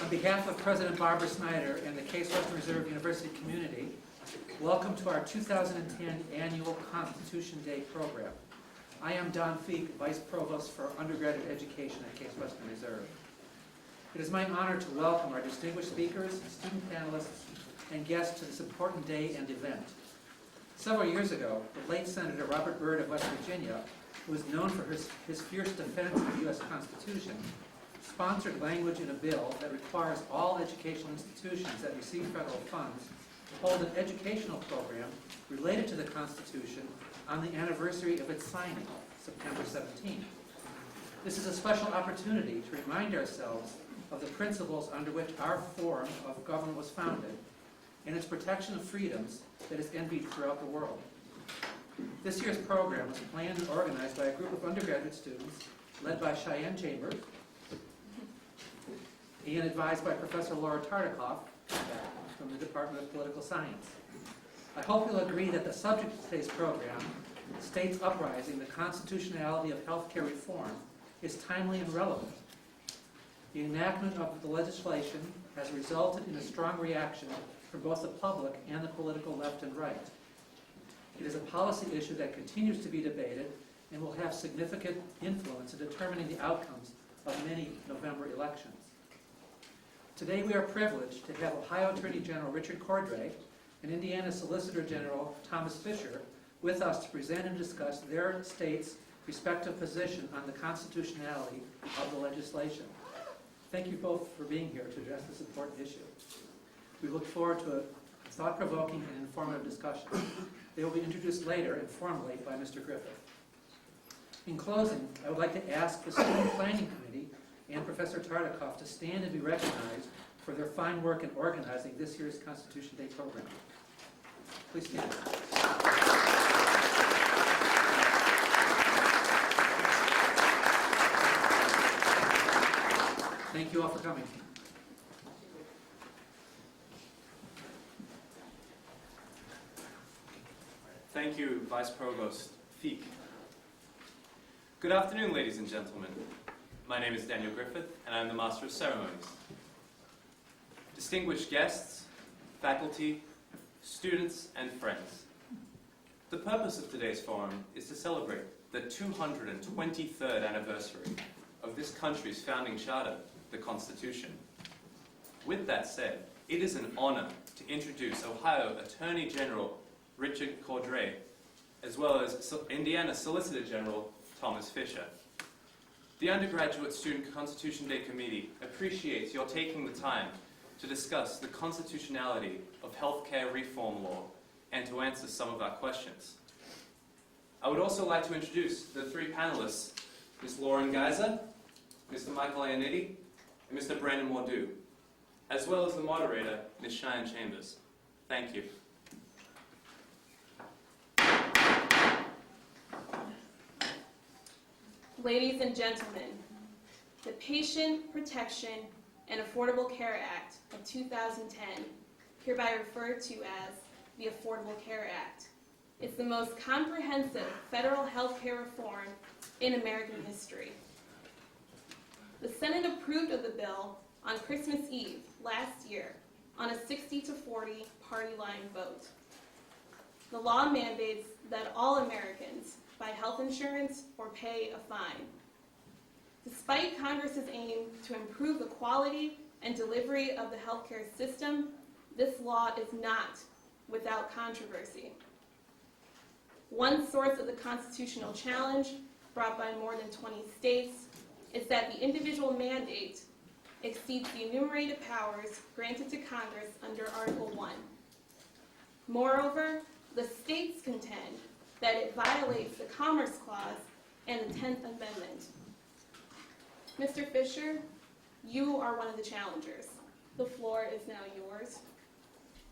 On behalf of President Barbara Snyder and the Case Western Reserve University community, welcome to our 2010 annual Constitution Day program. I am Don Feek, Vice Provost for Undergraduate Education at Case Western Reserve. It is my honor to welcome our distinguished speakers, student panelists, and guests to this important day and event. Several years ago, the late Senator Robert Byrd of West Virginia, who is known for his fierce defense of the U.S. Constitution, sponsored language in a bill that requires all educational institutions that receive federal funds to hold an educational program related to the Constitution on the anniversary of its signing, September 17th. This is a special opportunity to remind ourselves of the principles under which our form of government was founded and its protection of freedoms that is envied throughout the world. This year's program was planned and organized by a group of undergraduate students led by Cheyenne Chambers and advised by Professor Laura Tartikoff from the Department of Political Science. I hope you'll agree that the subject of today's program, States Uprising, the Constitutionality of Healthcare Reform, is timely and relevant. The enactment of the legislation has resulted in a strong reaction from both the public and the political left and right. It is a policy issue that continues to be debated and will have significant influence in determining the outcomes of many November elections. Today we are privileged to have Ohio Attorney General Richard Cordray and Indiana Solicitor General Thomas Fisher with us to present and discuss their state's respective position on the constitutionality of the legislation. Thank you both for being here to address this important issue. We look forward to a thought-provoking and informative discussion. They will be introduced later informally by Mr. Griffith. In closing, I would like to ask the Student Planning Committee and Professor Tartikoff to stand and be recognized for their fine work in organizing this year's Constitution Day program. Please stand. Thank you all for coming. Thank you, Vice Provost Feek. Good afternoon, ladies and gentlemen. My name is Daniel Griffith, and I'm the Master of Ceremonies. Distinguished guests, faculty, students, and friends. The purpose of today's forum is to celebrate the 223rd anniversary of this country's founding charter, the Constitution. With that said, it is an honor to introduce Ohio Attorney General Richard Cordray, as well as Indiana Solicitor General Thomas Fisher. The Undergraduate Student Constitution Day Committee appreciates your taking the time to discuss the constitutionality of healthcare reform law and to answer some of our questions. I would also like to introduce the three panelists, Ms. Lauren Geiser, Mr. Michael Iannitti, and Mr. Brandon Mordew, as well as the moderator, Ms. Cheyenne Chambers. Thank you. Ladies and gentlemen, the Patient Protection and Affordable Care Act of 2010, hereby referred to as the Affordable Care Act, is the most comprehensive federal health care reform in American history. The Senate approved of the bill on Christmas Eve last year on a 60-40 party line vote. The law mandates that all Americans buy health insurance or pay a fine. Despite Congress's aim to improve the quality and delivery of the healthcare system, this law is not without controversy. One source of the constitutional challenge, brought by more than 20 states, is that the individual mandate exceeds the enumerated powers granted to Congress under Article 1. Moreover, the states contend that it violates the Commerce Clause and the 10th Amendment. Mr. Fisher, you are one of the challengers. The floor is now yours.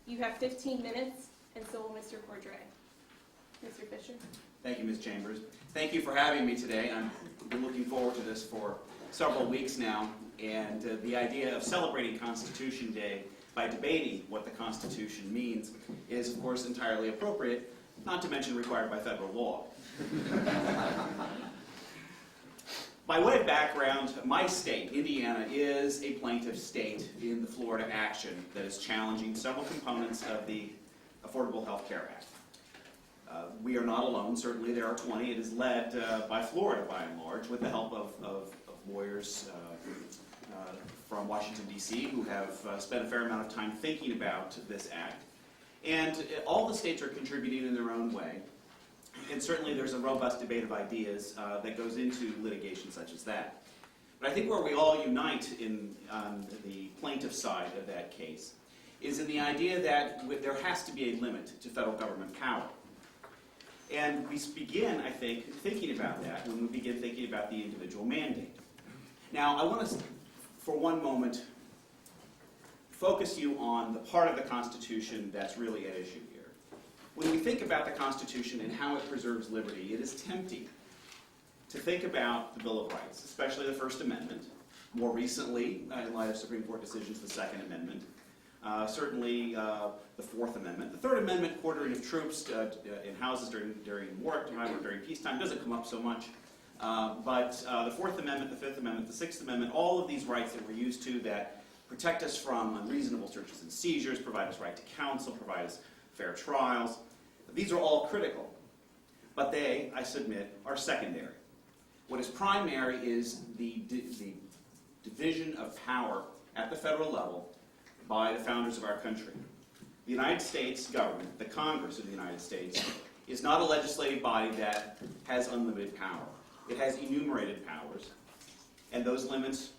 You have 15 minutes, and so will Mr. Cordray. Mr. Fisher. Thank you, Ms. Chambers. Thank you for having me today. I've been looking forward to this for several weeks now, and the idea of celebrating Constitution Day by debating what the Constitution means is, of course, entirely appropriate, not to mention required by federal law. By way of background, my state, Indiana, is a plaintiff state in the Florida action that is challenging several components of the Affordable Health Care Act. We are not alone. Certainly there are 20. It is led by Florida, by and large, with the help of lawyers from Washington, D.C., who have spent a fair amount of time thinking about this act. And all the states are contributing in their own way. And certainly there's a robust debate of ideas that goes into litigation such as that. But I think where we all unite on the plaintiff side of that case is in the idea that there has to be a limit to federal government power. And we begin, I think, thinking about that when we begin thinking about the individual mandate. Now, I want to, for one moment, focus you on the part of the Constitution that's really at issue here. When we think about the Constitution and how it preserves liberty, it is tempting to think about the Bill of Rights, especially the First Amendment, more recently, in light of Supreme Court decisions, the Second Amendment, certainly the Fourth Amendment. The Third Amendment, quartering of troops in houses during wartime or during peacetime, doesn't come up so much. But the Fourth Amendment, the Fifth Amendment, the Sixth Amendment, all of these rights that we're used to that protect us from unreasonable searches and seizures, provide us right to counsel, provide us fair trials. These are all critical. But they, I submit, are secondary. What is primary is the division of power at the federal level by the founders of our country. The United States government, the Congress of the United States, is not a legislative body that has unlimited power. It has enumerated powers, and those limits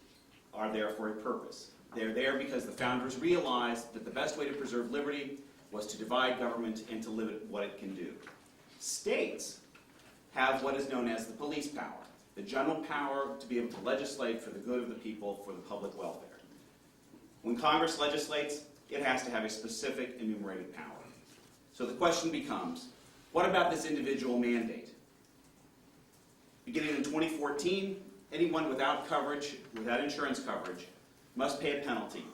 are there for a purpose. They're there because the founders realized that the best way to preserve liberty was to divide government and to limit what it can do. States have what is known as the police power, the general power to be able to legislate for the good of the people, for the public welfare. When Congress legislates, it has to have a specific enumerated power. So the question becomes, what about this individual mandate? Beginning in 2014, anyone without coverage, without insurance coverage, must pay a penalty,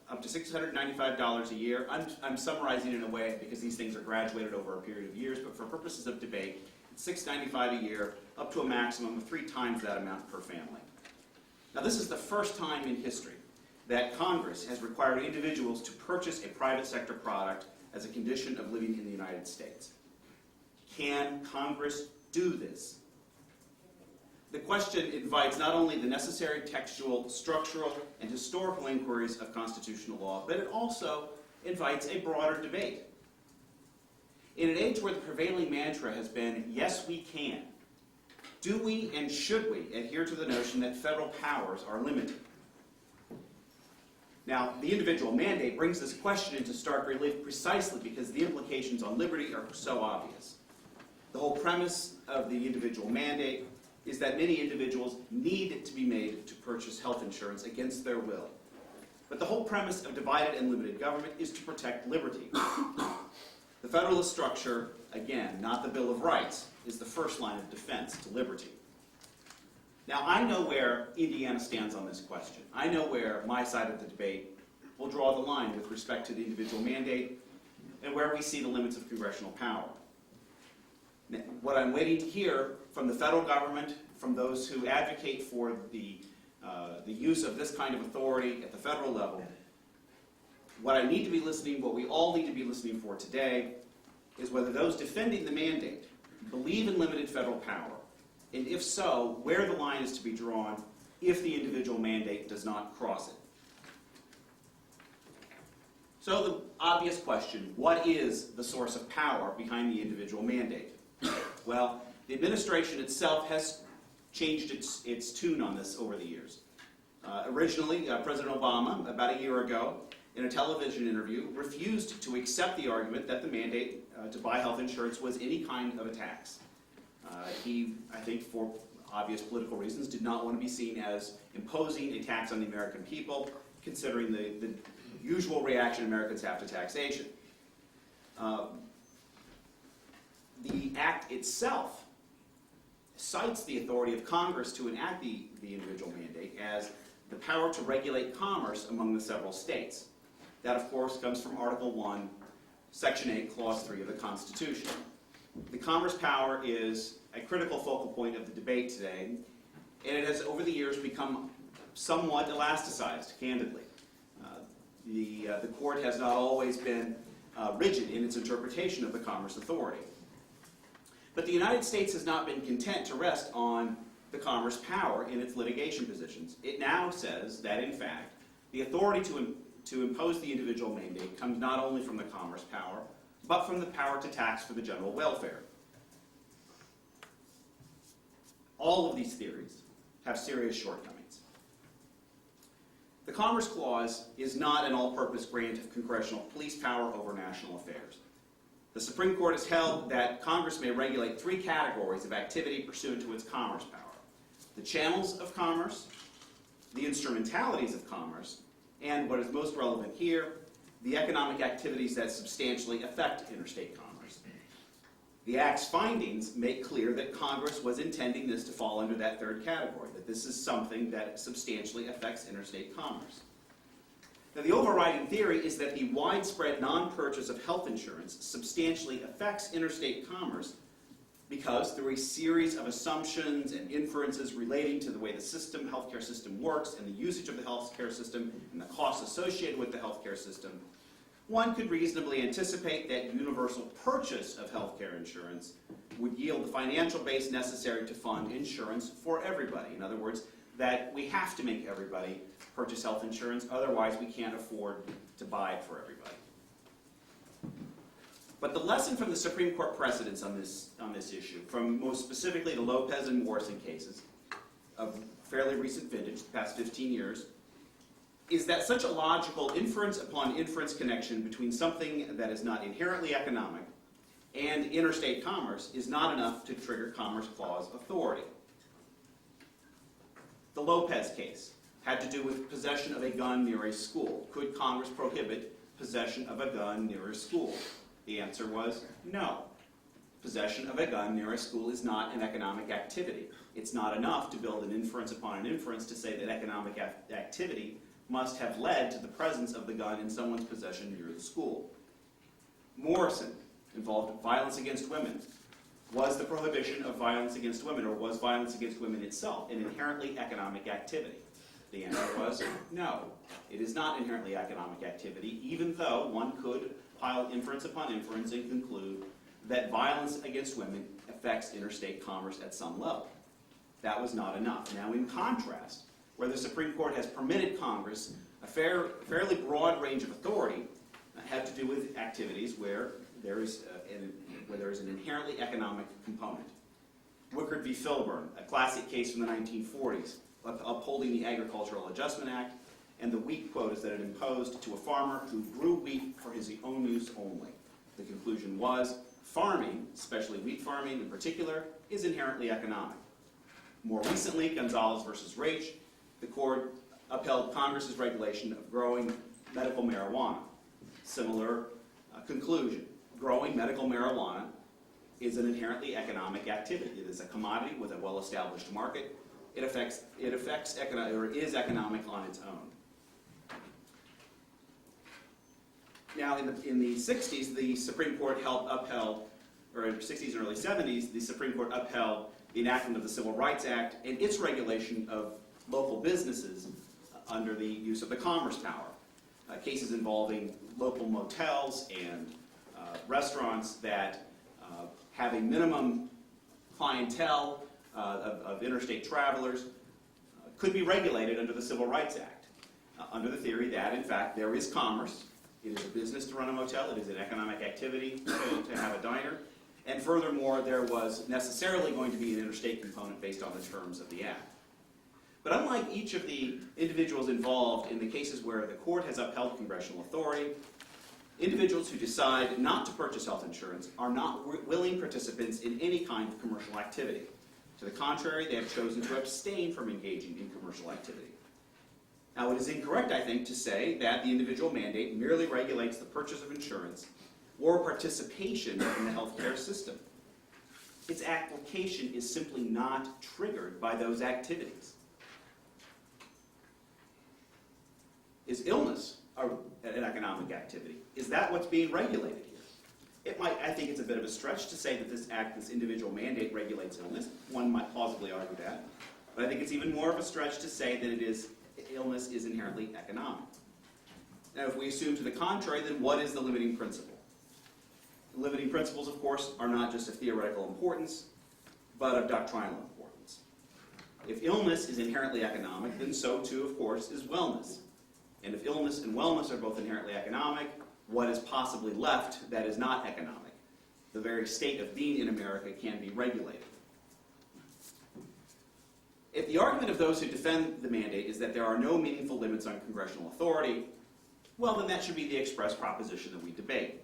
up to $695 a year. I'm summarizing in a way because these things are graduated over a period of years, but for purposes of debate, it's $695 a year, up to a maximum of 3 times that amount per family. Now, this is the first time in history that Congress has required individuals to purchase a private sector product as a condition of living in the United States. Can Congress do this? The question invites not only the necessary textual, structural, and historical inquiries of constitutional law, but it also invites a broader debate. In an age where the prevailing mantra has been, yes, we can, do we and should we adhere to the notion that federal powers are limited? Now, the individual mandate brings this question into stark relief precisely because the implications on liberty are so obvious. The whole premise of the individual mandate is that many individuals need to be made to purchase health insurance against their will. But the whole premise of divided and limited government is to protect liberty. The Federalist structure, again, not the Bill of Rights, is the first line of defense to liberty. Now, I know where Indiana stands on this question. I know where my side of the debate will draw the line with respect to the individual mandate and where we see the limits of congressional power. Now, what I'm waiting to hear from the federal government, from those who advocate for the use of this kind of authority at the federal level, what we all need to be listening for today is whether those defending the mandate believe in limited federal power, and if so, where the line is to be drawn if the individual mandate does not cross it. So the obvious question, what is the source of power behind the individual mandate? Well, the administration itself has changed its tune on this over the years. Originally, President Obama, about a year ago, in a television interview, refused to accept the argument that the mandate to buy health insurance was any kind of a tax. He, I think for obvious political reasons, did not want to be seen as imposing a tax on the American people, considering the usual reaction Americans have to taxation. The act itself cites the authority of Congress to enact the individual mandate as the power to regulate commerce among the several states. That, of course, comes from Article 1, Section 8, Clause 3 of the Constitution. The commerce power is a critical focal point of the debate today, and it has over the years become somewhat elasticized, candidly. The court has not always been rigid in its interpretation of the Commerce Authority. But the United States has not been content to rest on the Commerce power in its litigation positions. It now says that, in fact, the authority to impose the individual mandate comes not only from the Commerce power, but from the power to tax for the general welfare. All of these theories have serious shortcomings. The Commerce Clause is not an all-purpose grant of congressional police power over national affairs. The Supreme Court has held that Congress may regulate 3 categories of activity pursuant to its commerce power: the channels of commerce, the instrumentalities of commerce, and what is most relevant here, the economic activities that substantially affect interstate commerce. The Act's findings make clear that Congress was intending this to fall under that 3rd category, that this is something that substantially affects interstate commerce. Now, the overriding theory is that the widespread non-purchase of health insurance substantially affects interstate commerce because, through a series of assumptions and inferences relating to the way the healthcare system works and the usage of the healthcare system and the costs associated with the healthcare system, one could reasonably anticipate that universal purchase of healthcare insurance would yield the financial base necessary to fund insurance for everybody. In other words, that we have to make everybody purchase health insurance, otherwise we can't afford to buy it for everybody. But the lesson from the Supreme Court precedents on this issue, from most specifically the Lopez and Morrison cases of fairly recent vintage, the past 15 years, is that such a logical inference upon inference connection between something that is not inherently economic and interstate commerce is not enough to trigger Commerce Clause authority. The Lopez case had to do with possession of a gun near a school. Could Congress prohibit possession of a gun near a school? The answer was no. Possession of a gun near a school is not an economic activity. It's not enough to build an inference upon an inference to say that economic activity must have led to the presence of the gun in someone's possession near the school. Morrison involved violence against women. Was the prohibition of violence against women, or was violence against women itself, an inherently economic activity? The answer was no. It is not inherently economic activity, even though one could pile inference upon inference and conclude that violence against women affects interstate commerce at some level. That was not enough. Now, in contrast, where the Supreme Court has permitted Congress a fairly broad range of authority, had to do with activities where there is an inherently economic component. Wickard v. Filburn, a classic case from the 1940s, upholding the Agricultural Adjustment Act and the wheat quotas that it imposed to a farmer who grew wheat for his own use only. The conclusion was, farming, especially wheat farming in particular, is inherently economic. More recently, Gonzalez v. Raich, the court upheld Congress's regulation of growing medical marijuana. Similar conclusion. Growing medical marijuana is an inherently economic activity. It is a commodity with a well-established market. It is economic on its own. Now, in the 60s, the Supreme Court upheld, or in the 60s and early 70s, the Supreme Court upheld the enactment of the Civil Rights Act and its regulation of local businesses under the use of the commerce power. Cases involving local motels and restaurants that have a minimum clientele of interstate travelers could be regulated under the Civil Rights Act, under the theory that, in fact, there is commerce. It is a business to run a motel. It is an economic activity to have a diner. And furthermore, there was necessarily going to be an interstate component based on the terms of the Act. But unlike each of the individuals involved in the cases where the court has upheld congressional authority, individuals who decide not to purchase health insurance are not willing participants in any kind of commercial activity. To the contrary, they have chosen to abstain from engaging in commercial activity. Now, it is incorrect, I think, to say that the individual mandate merely regulates the purchase of insurance or participation in the healthcare system. Its application is simply not triggered by those activities. Is illness an economic activity? Is that what's being regulated here? I think it's a bit of a stretch to say that this individual mandate regulates illness. One might plausibly argue that. But I think it's even more of a stretch to say that illness is inherently economic. Now, if we assume to the contrary, then what is the limiting principle? The limiting principles, of course, are not just of theoretical importance, but of doctrinal importance. If illness is inherently economic, then so too, of course, is wellness. And if illness and wellness are both inherently economic, what is possibly left that is not economic? The very state of being in America can be regulated. If the argument of those who defend the mandate is that there are no meaningful limits on congressional authority, well, then that should be the express proposition that we debate.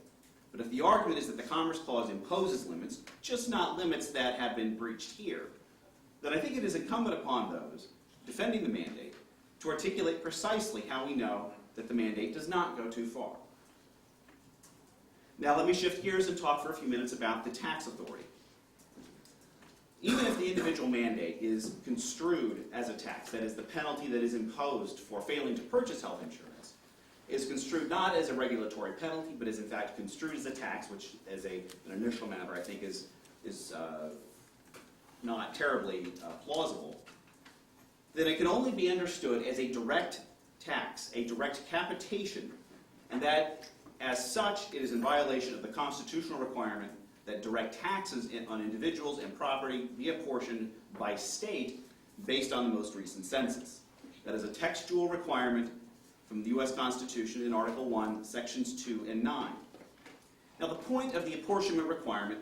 But if the argument is that the Commerce Clause imposes limits, just not limits that have been breached here, then I think it is incumbent upon those defending the mandate to articulate precisely how we know that the mandate does not go too far. Now let me shift gears and talk for a few minutes about the tax authority. Even if the individual mandate is construed as a tax, that is, the penalty that is imposed for failing to purchase health insurance, is construed not as a regulatory penalty, but is in fact construed as a tax, which as an initial matter I think is not terribly plausible, then it can only be understood as a direct tax, a direct capitation, and that as such it is in violation of the constitutional requirement that direct taxes on individuals and property be apportioned by state based on the most recent census. That is a textual requirement from the U.S. Constitution in Article 1, Sections 2 and 9. Now the point of the apportionment requirement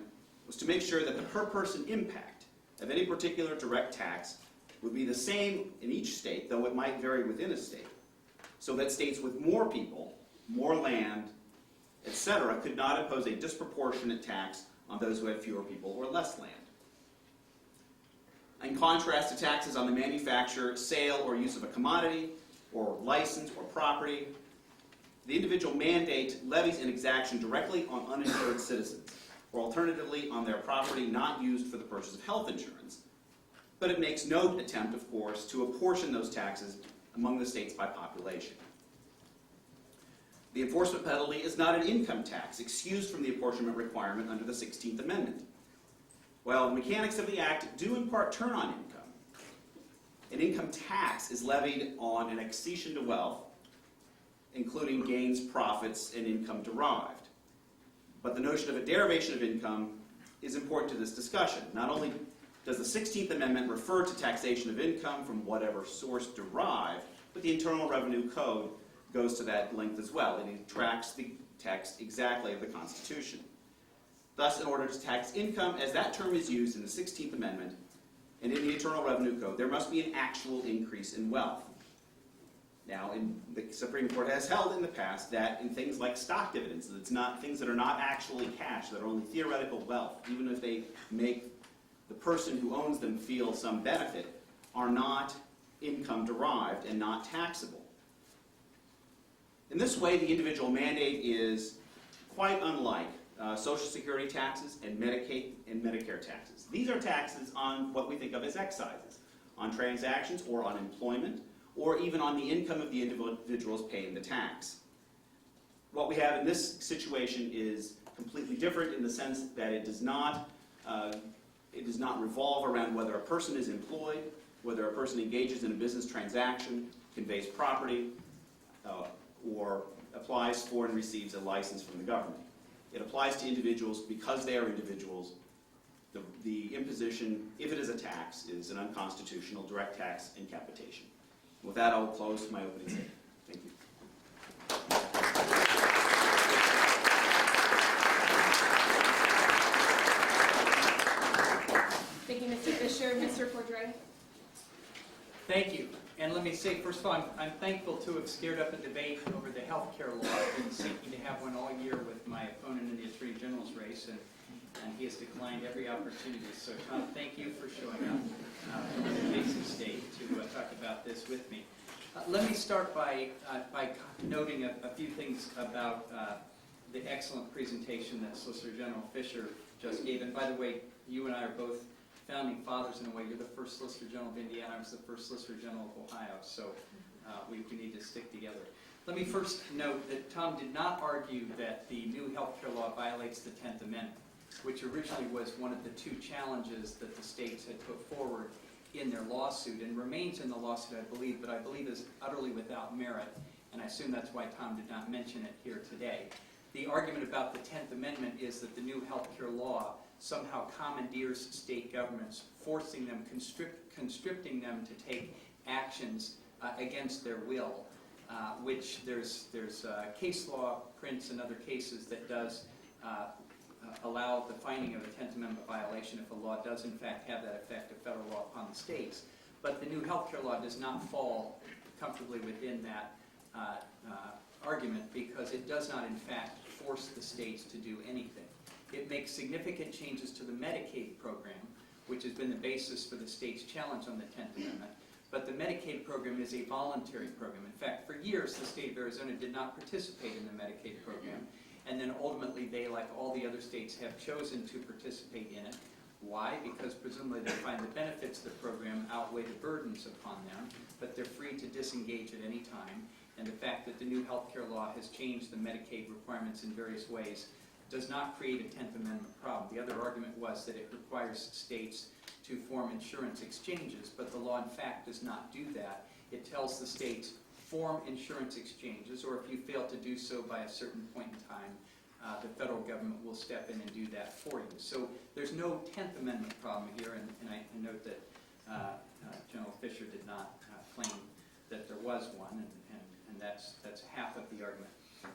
was to make sure that the per-person impact of any particular direct tax would be the same in each state, though it might vary within a state, so that states with more people, more land, etc., could not impose a disproportionate tax on those who had fewer people or less land. In contrast to taxes on the manufacture, sale, or use of a commodity, or license, or property, the individual mandate levies an exaction directly on uninsured citizens, or alternatively on their property not used for the purchase of health insurance. But it makes no attempt, of course, to apportion those taxes among the states by population. The enforcement penalty is not an income tax, excused from the apportionment requirement under the 16th Amendment. While the mechanics of the Act do in part turn on income, an income tax is levied on an accession to wealth, including gains, profits, and income derived. But the notion of a derivation of income is important to this discussion. Not only does the 16th Amendment refer to taxation of income from whatever source derived, but the Internal Revenue Code goes to that length as well. It tracks the text exactly of the Constitution. Thus, in order to tax income, as that term is used in the 16th Amendment and in the Internal Revenue Code, there must be an actual increase in wealth. Now, the Supreme Court has held in the past that in things like stock dividends, it's not things that are not actually cash, that are only theoretical wealth, even if they make the person who owns them feel some benefit, are not income derived and not taxable. In this way, the individual mandate is quite unlike Social Security taxes and Medicaid and Medicare taxes. These are taxes on what we think of as excises, on transactions or on employment, or even on the income of the individuals paying the tax. What we have in this situation is completely different in the sense that it does not revolve around whether a person is employed, whether a person engages in a business transaction, conveys property, or applies for and receives a license from the government. It applies to individuals because they are individuals. The imposition, if it is a tax, is an unconstitutional direct tax and capitation. With that, I will close my opening statement. Thank you. Thank you, Mr. Fisher. Mr. Cordray? Thank you. And let me say, first of all, I'm thankful to have scared up a debate over the health care law. I've been seeking to have one all year with my opponent in the Attorney General's race, and he has declined every opportunity. So, Tom, thank you for showing up from the Mason State to talk about this with me. Let me start by noting a few things about the excellent presentation that Solicitor General Fisher just gave. And by the way, you and I are both founding fathers in a way. You're the first Solicitor General of Indiana. I was the first Solicitor General of Ohio. So we need to stick together. Let me first note that Tom did not argue that the new health care law violates the 10th Amendment, which originally was one of the two challenges that the states had put forward in their lawsuit and remains in the lawsuit, I believe, but I believe is utterly without merit, and I assume that's why Tom did not mention it here today. The argument about the 10th Amendment is that the new healthcare law somehow commandeers state governments, forcing them, constricting them to take actions against their will, which there's case law prints and other cases that does allow the finding of a 10th Amendment violation if a law does in fact have that effect of federal law upon the states. But the new healthcare law does not fall comfortably within that argument because it does not in fact force the states to do anything. It makes significant changes to the Medicaid program, which has been the basis for the state's challenge on the 10th Amendment. But the Medicaid program is a voluntary program. In fact, for years, the state of Arizona did not participate in the Medicaid program. And then ultimately, they, like all the other states, have chosen to participate in it. Why? Because presumably they find the benefits of the program outweigh the burdens upon them, but they're free to disengage at any time. And the fact that the new healthcare law has changed the Medicaid requirements in various ways does not create a 10th Amendment problem. The other argument was that it requires states to form insurance exchanges, but the law in fact does not do that. It tells the states, form insurance exchanges, or if you fail to do so by a certain point in time, the federal government will step in and do that for you. So there's no 10th Amendment problem here, and I note that General Fisher did not claim that there was one, and that's half of the argument.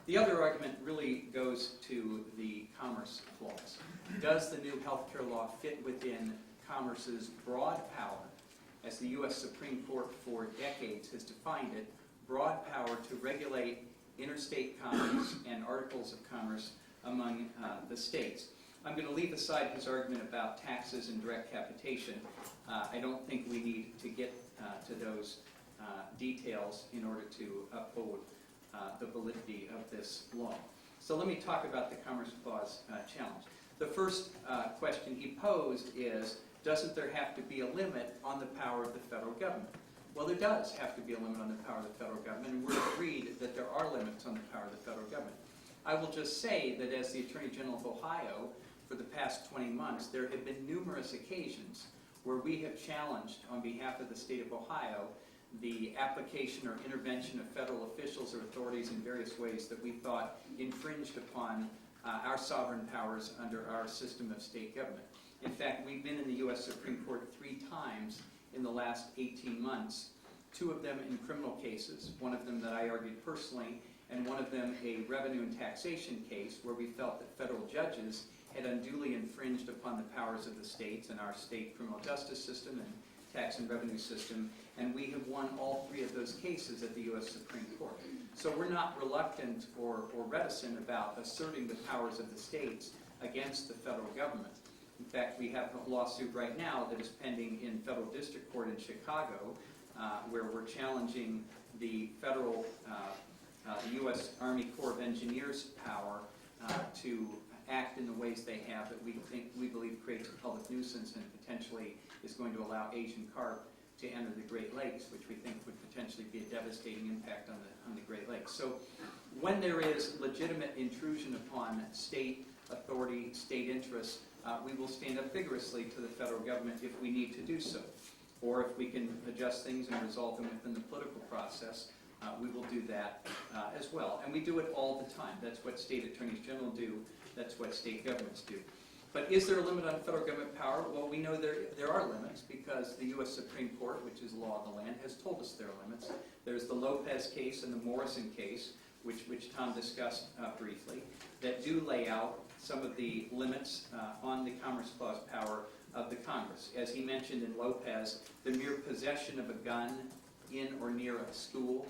The other argument really goes to the Commerce Clause. Does the new healthcare law fit within Commerce's broad power, as the U.S. Supreme Court for decades has defined it, broad power to regulate interstate commerce and articles of commerce among the states? I'm going to leave aside his argument about taxes and direct capitation. I don't think we need to get to those details in order to uphold the validity of this law. So let me talk about the Commerce Clause challenge. The first question he posed is, doesn't there have to be a limit on the power of the federal government? Well, there does have to be a limit on the power of the federal government, and we're agreed that there are limits on the power of the federal government. I will just say that as the Attorney General of Ohio, for the past 20 months, there have been numerous occasions where we have challenged, on behalf of the state of Ohio, the application or intervention of federal officials or authorities in various ways that we thought infringed upon our sovereign powers under our system of state government. In fact, we've been in the U.S. Supreme Court 3 times in the last 18 months, 2 of them in criminal cases, one of them that I argued personally, and one of them a revenue and taxation case where we felt that federal judges had unduly infringed upon the powers of the states and our state criminal justice system and tax and revenue system, and we have won all 3 of those cases at the U.S. Supreme Court. So we're not reluctant or reticent about asserting the powers of the states against the federal government. In fact, we have a lawsuit right now that is pending in federal district court in Chicago, where we're challenging the federal, the U.S. Army Corps of Engineers' power to act in the ways they have that we believe creates a public nuisance and potentially is going to allow Asian carp to enter the Great Lakes, which we think would potentially be a devastating impact on the Great Lakes. So when there is legitimate intrusion upon state authority, state interests, we will stand up vigorously to the federal government if we need to do so. Or if we can adjust things and resolve them within the political process, we will do that as well. And we do it all the time. That's what state attorneys general do. That's what state governments do. But is there a limit on federal government power? Well, we know there are limits because the U.S. Supreme Court, which is law of the land, has told us there are limits. There's the Lopez case and the Morrison case, which Tom discussed briefly, that do lay out some of the limits on the Commerce Clause power of the Congress. As he mentioned in Lopez, the mere possession of a gun in or near a school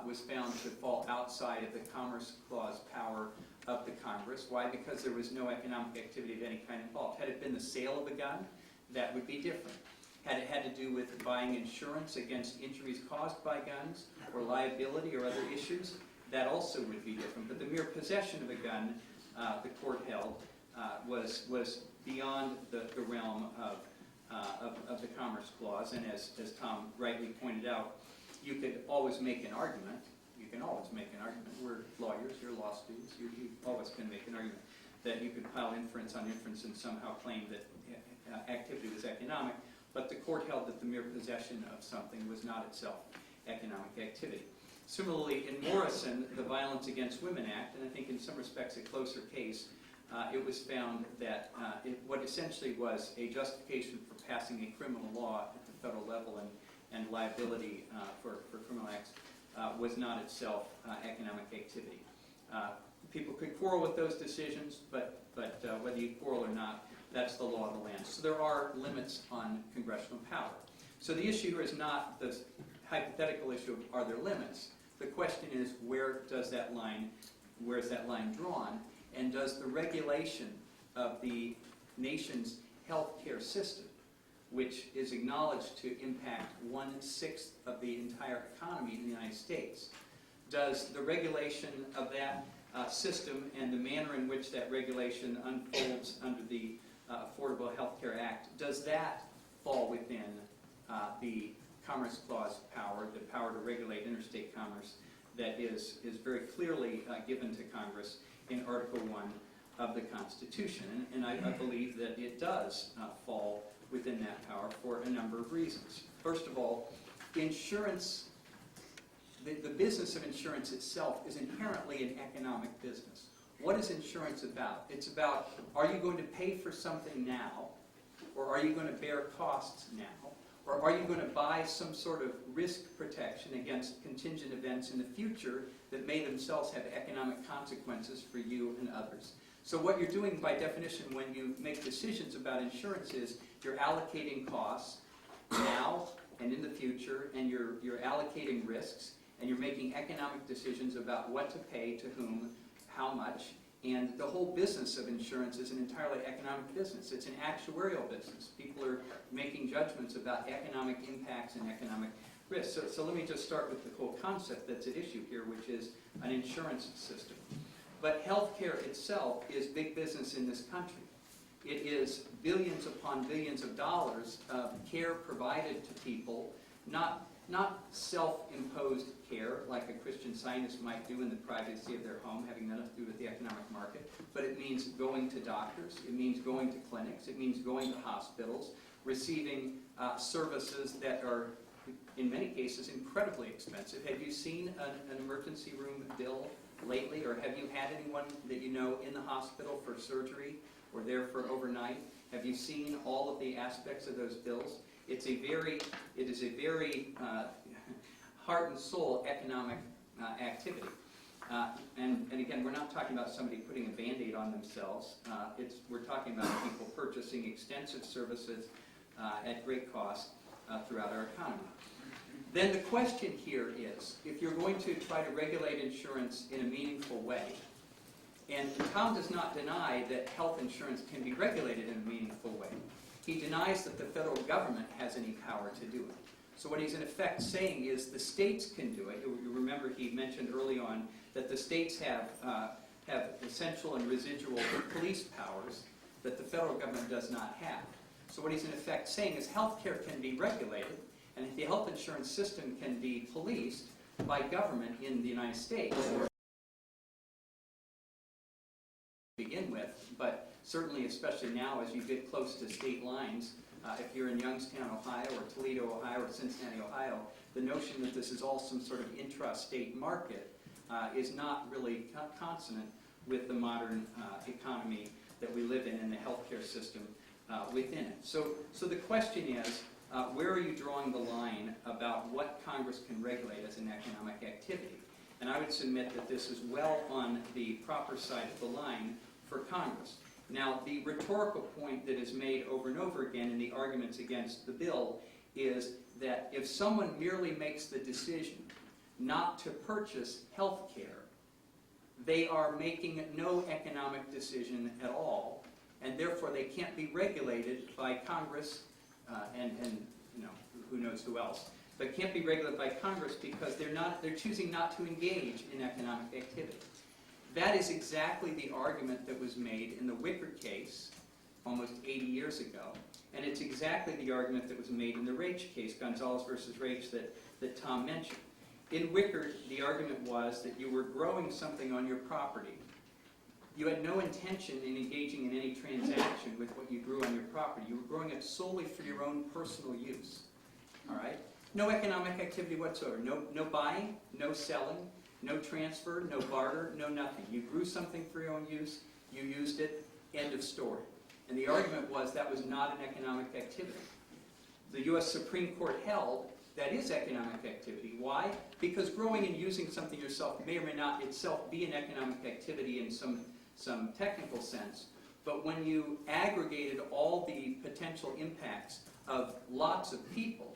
was found to fall outside of the Commerce Clause power of the Congress. Why? Because there was no economic activity of any kind involved. Had it been the sale of a gun, that would be different. Had it had to do with buying insurance against injuries caused by guns or liability or other issues, that also would be different. But the mere possession of a gun, the court held, was beyond the realm of the Commerce Clause. And as Tom rightly pointed out, you could always make an argument. You can always make an argument. We're lawyers, you're law students, you always can make an argument that you could pile inference on inference and somehow claim that activity was economic. but the court held that the mere possession of something was not itself economic activity. Similarly, in Morrison, the Violence Against Women Act, and I think in some respects a closer case, it was found that what essentially was a justification for passing a criminal law at the federal level and liability for criminal acts was not itself economic activity. People could quarrel with those decisions, but whether you quarrel or not, that's the law of the land. So there are limits on congressional power. So the issue here is not the hypothetical issue of are there limits. The question is where is that line drawn, and does the regulation of the nation's healthcare system, which is acknowledged to impact 1/6 of the entire economy in the United States, does the regulation of that system and the manner in which that regulation unfolds under the Affordable Health Care Act, does that fall within the Commerce Clause power, the power to regulate interstate commerce that is very clearly given to Congress in Article 1 of the Constitution? And I believe that it does fall within that power for a number of reasons. First of all, insurance, the business of insurance itself is inherently an economic business. What is insurance about? It's about, are you going to pay for something now, or are you going to bear costs now, or are you going to buy some sort of risk protection against contingent events in the future that may themselves have economic consequences for you and others? So what you're doing by definition when you make decisions about insurance is you're allocating costs now and in the future, and you're allocating risks, and you're making economic decisions about what to pay to whom, how much, and the whole business of insurance is an entirely economic business. It's an actuarial business. People are making judgments about economic impacts and economic risks. So let me just start with the whole concept that's at issue here, which is an insurance system. But healthcare itself is big business in this country. It is billions upon billions of dollars of care provided to people, not self-imposed care like a Christian Scientist might do in the privacy of their home, having nothing to do with the economic market, but it means going to doctors, it means going to clinics, it means going to hospitals, receiving services that are, in many cases, incredibly expensive. Have you seen an emergency room bill lately, or have you had anyone that you know in the hospital for surgery or there for overnight? Have you seen all of the aspects of those bills? It is a very heart and soul economic activity. And again, we're not talking about somebody putting a Band-Aid on themselves. We're talking about people purchasing extensive services at great cost throughout our economy. Then the question here is, if you're going to try to regulate insurance in a meaningful way, and Tom does not deny that health insurance can be regulated in a meaningful way. He denies that the federal government has any power to do it. So what he's in effect saying is the states can do it. You remember he mentioned early on that the states have essential and residual police powers that the federal government does not have. So what he's in effect saying is healthcare can be regulated, and if the health insurance system can be policed by government in the United States, begin with, but certainly, especially now, as you get close to state lines, if you're in Youngstown, Ohio, or Toledo, Ohio, or Cincinnati, Ohio, the notion that this is all some sort of intra-state market is not really consonant with the modern economy that we live in and the healthcare system within it. So the question is, where are you drawing the line about what Congress can regulate as an economic activity? And I would submit that this is well on the proper side of the line for Congress. Now, the rhetorical point that is made over and over again in the arguments against the bill is that if someone merely makes the decision not to purchase health care, they are making no economic decision at all, and therefore they can't be regulated by Congress and you know, who knows who else, but can't be regulated by Congress because they're choosing not to engage in economic activity. That is exactly the argument that was made in the Wickard case almost 80 years ago, and it's exactly the argument that was made in the Raich case, Gonzalez versus Raich, that Tom mentioned. In Wickard, the argument was that you were growing something on your property. You had no intention in engaging in any transaction with what you grew on your property. You were growing it solely for your own personal use. All right? No economic activity whatsoever. No buying, no selling, no transfer, no barter, no nothing. You grew something for your own use, you used it, end of story. And the argument was that was not an economic activity. The U.S. Supreme Court held that is economic activity. Why? Because growing and using something yourself may or may not itself be an economic activity in some technical sense. But when you aggregated all the potential impacts of lots of people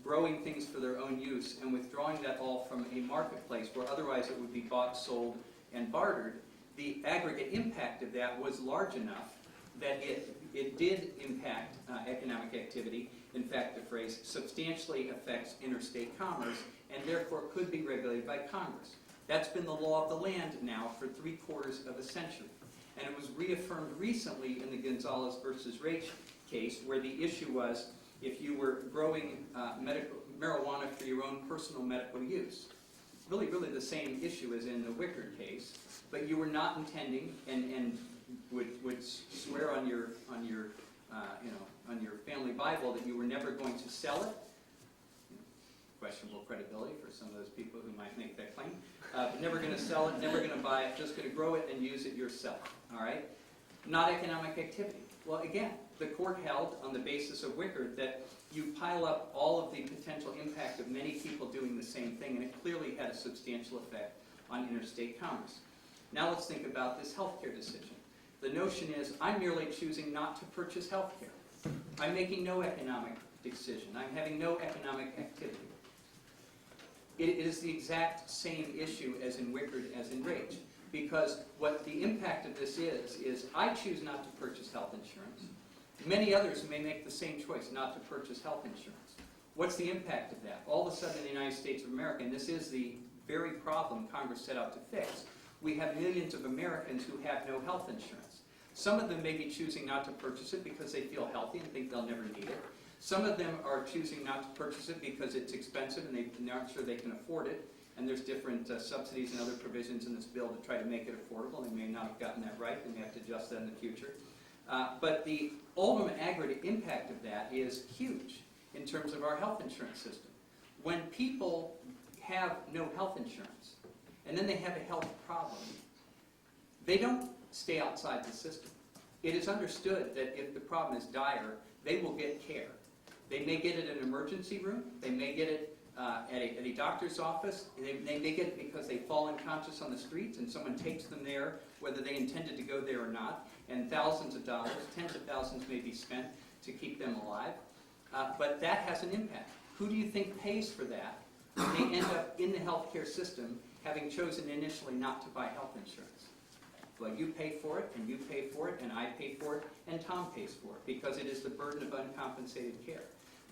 growing things for their own use and withdrawing that all from a marketplace where otherwise it would be bought, sold, and bartered, the aggregate impact of that was large enough that it did impact economic activity. In fact, the phrase substantially affects interstate commerce and therefore could be regulated by Congress. That's been the law of the land now for 3/4 of a century. And it was reaffirmed recently in the Gonzalez versus Raich case, where the issue was if you were growing marijuana for your own personal medical use. Really the same issue as in the Wickard case, but you were not intending and would swear on your family Bible that you were never going to sell it. Questionable credibility for some of those people who might make that claim. But never going to sell it, never going to buy it, just going to grow it and use it yourself. All right? Not economic activity. Well, again, the court held on the basis of Wickard that you pile up all of the potential impact of many people doing the same thing, and it clearly had a substantial effect on interstate commerce. Now let's think about this healthcare decision. The notion is I'm merely choosing not to purchase healthcare. I'm making no economic decision. I'm having no economic activity. It is the exact same issue as in Wickard as in Raich, because what the impact of this is I choose not to purchase health insurance. Many others may make the same choice not to purchase health insurance. What's the impact of that? All of a sudden in the United States of America, and this is the very problem Congress set out to fix, we have millions of Americans who have no health insurance. Some of them may be choosing not to purchase it because they feel healthy and think they'll never need it. Some of them are choosing not to purchase it because it's expensive and they're not sure they can afford it. And there's different subsidies and other provisions in this bill to try to make it affordable. They may not have gotten that right. They may have to adjust that in the future. But the ultimate aggregate impact of that is huge in terms of our health insurance system. When people have no health insurance and then they have a health problem, they don't stay outside the system. It is understood that if the problem is dire, they will get care. They may get it in an emergency room. They may get it at a doctor's office. They may get it because they fall unconscious on the streets and someone takes them there, whether they intended to go there or not, and thousands of dollars, tens of thousands may be spent to keep them alive. But that has an impact. Who do you think pays for that when they end up in the healthcare system having chosen initially not to buy health insurance? Well, you pay for it, and you pay for it, and I pay for it, and Tom pays for it, because it is the burden of uncompensated care.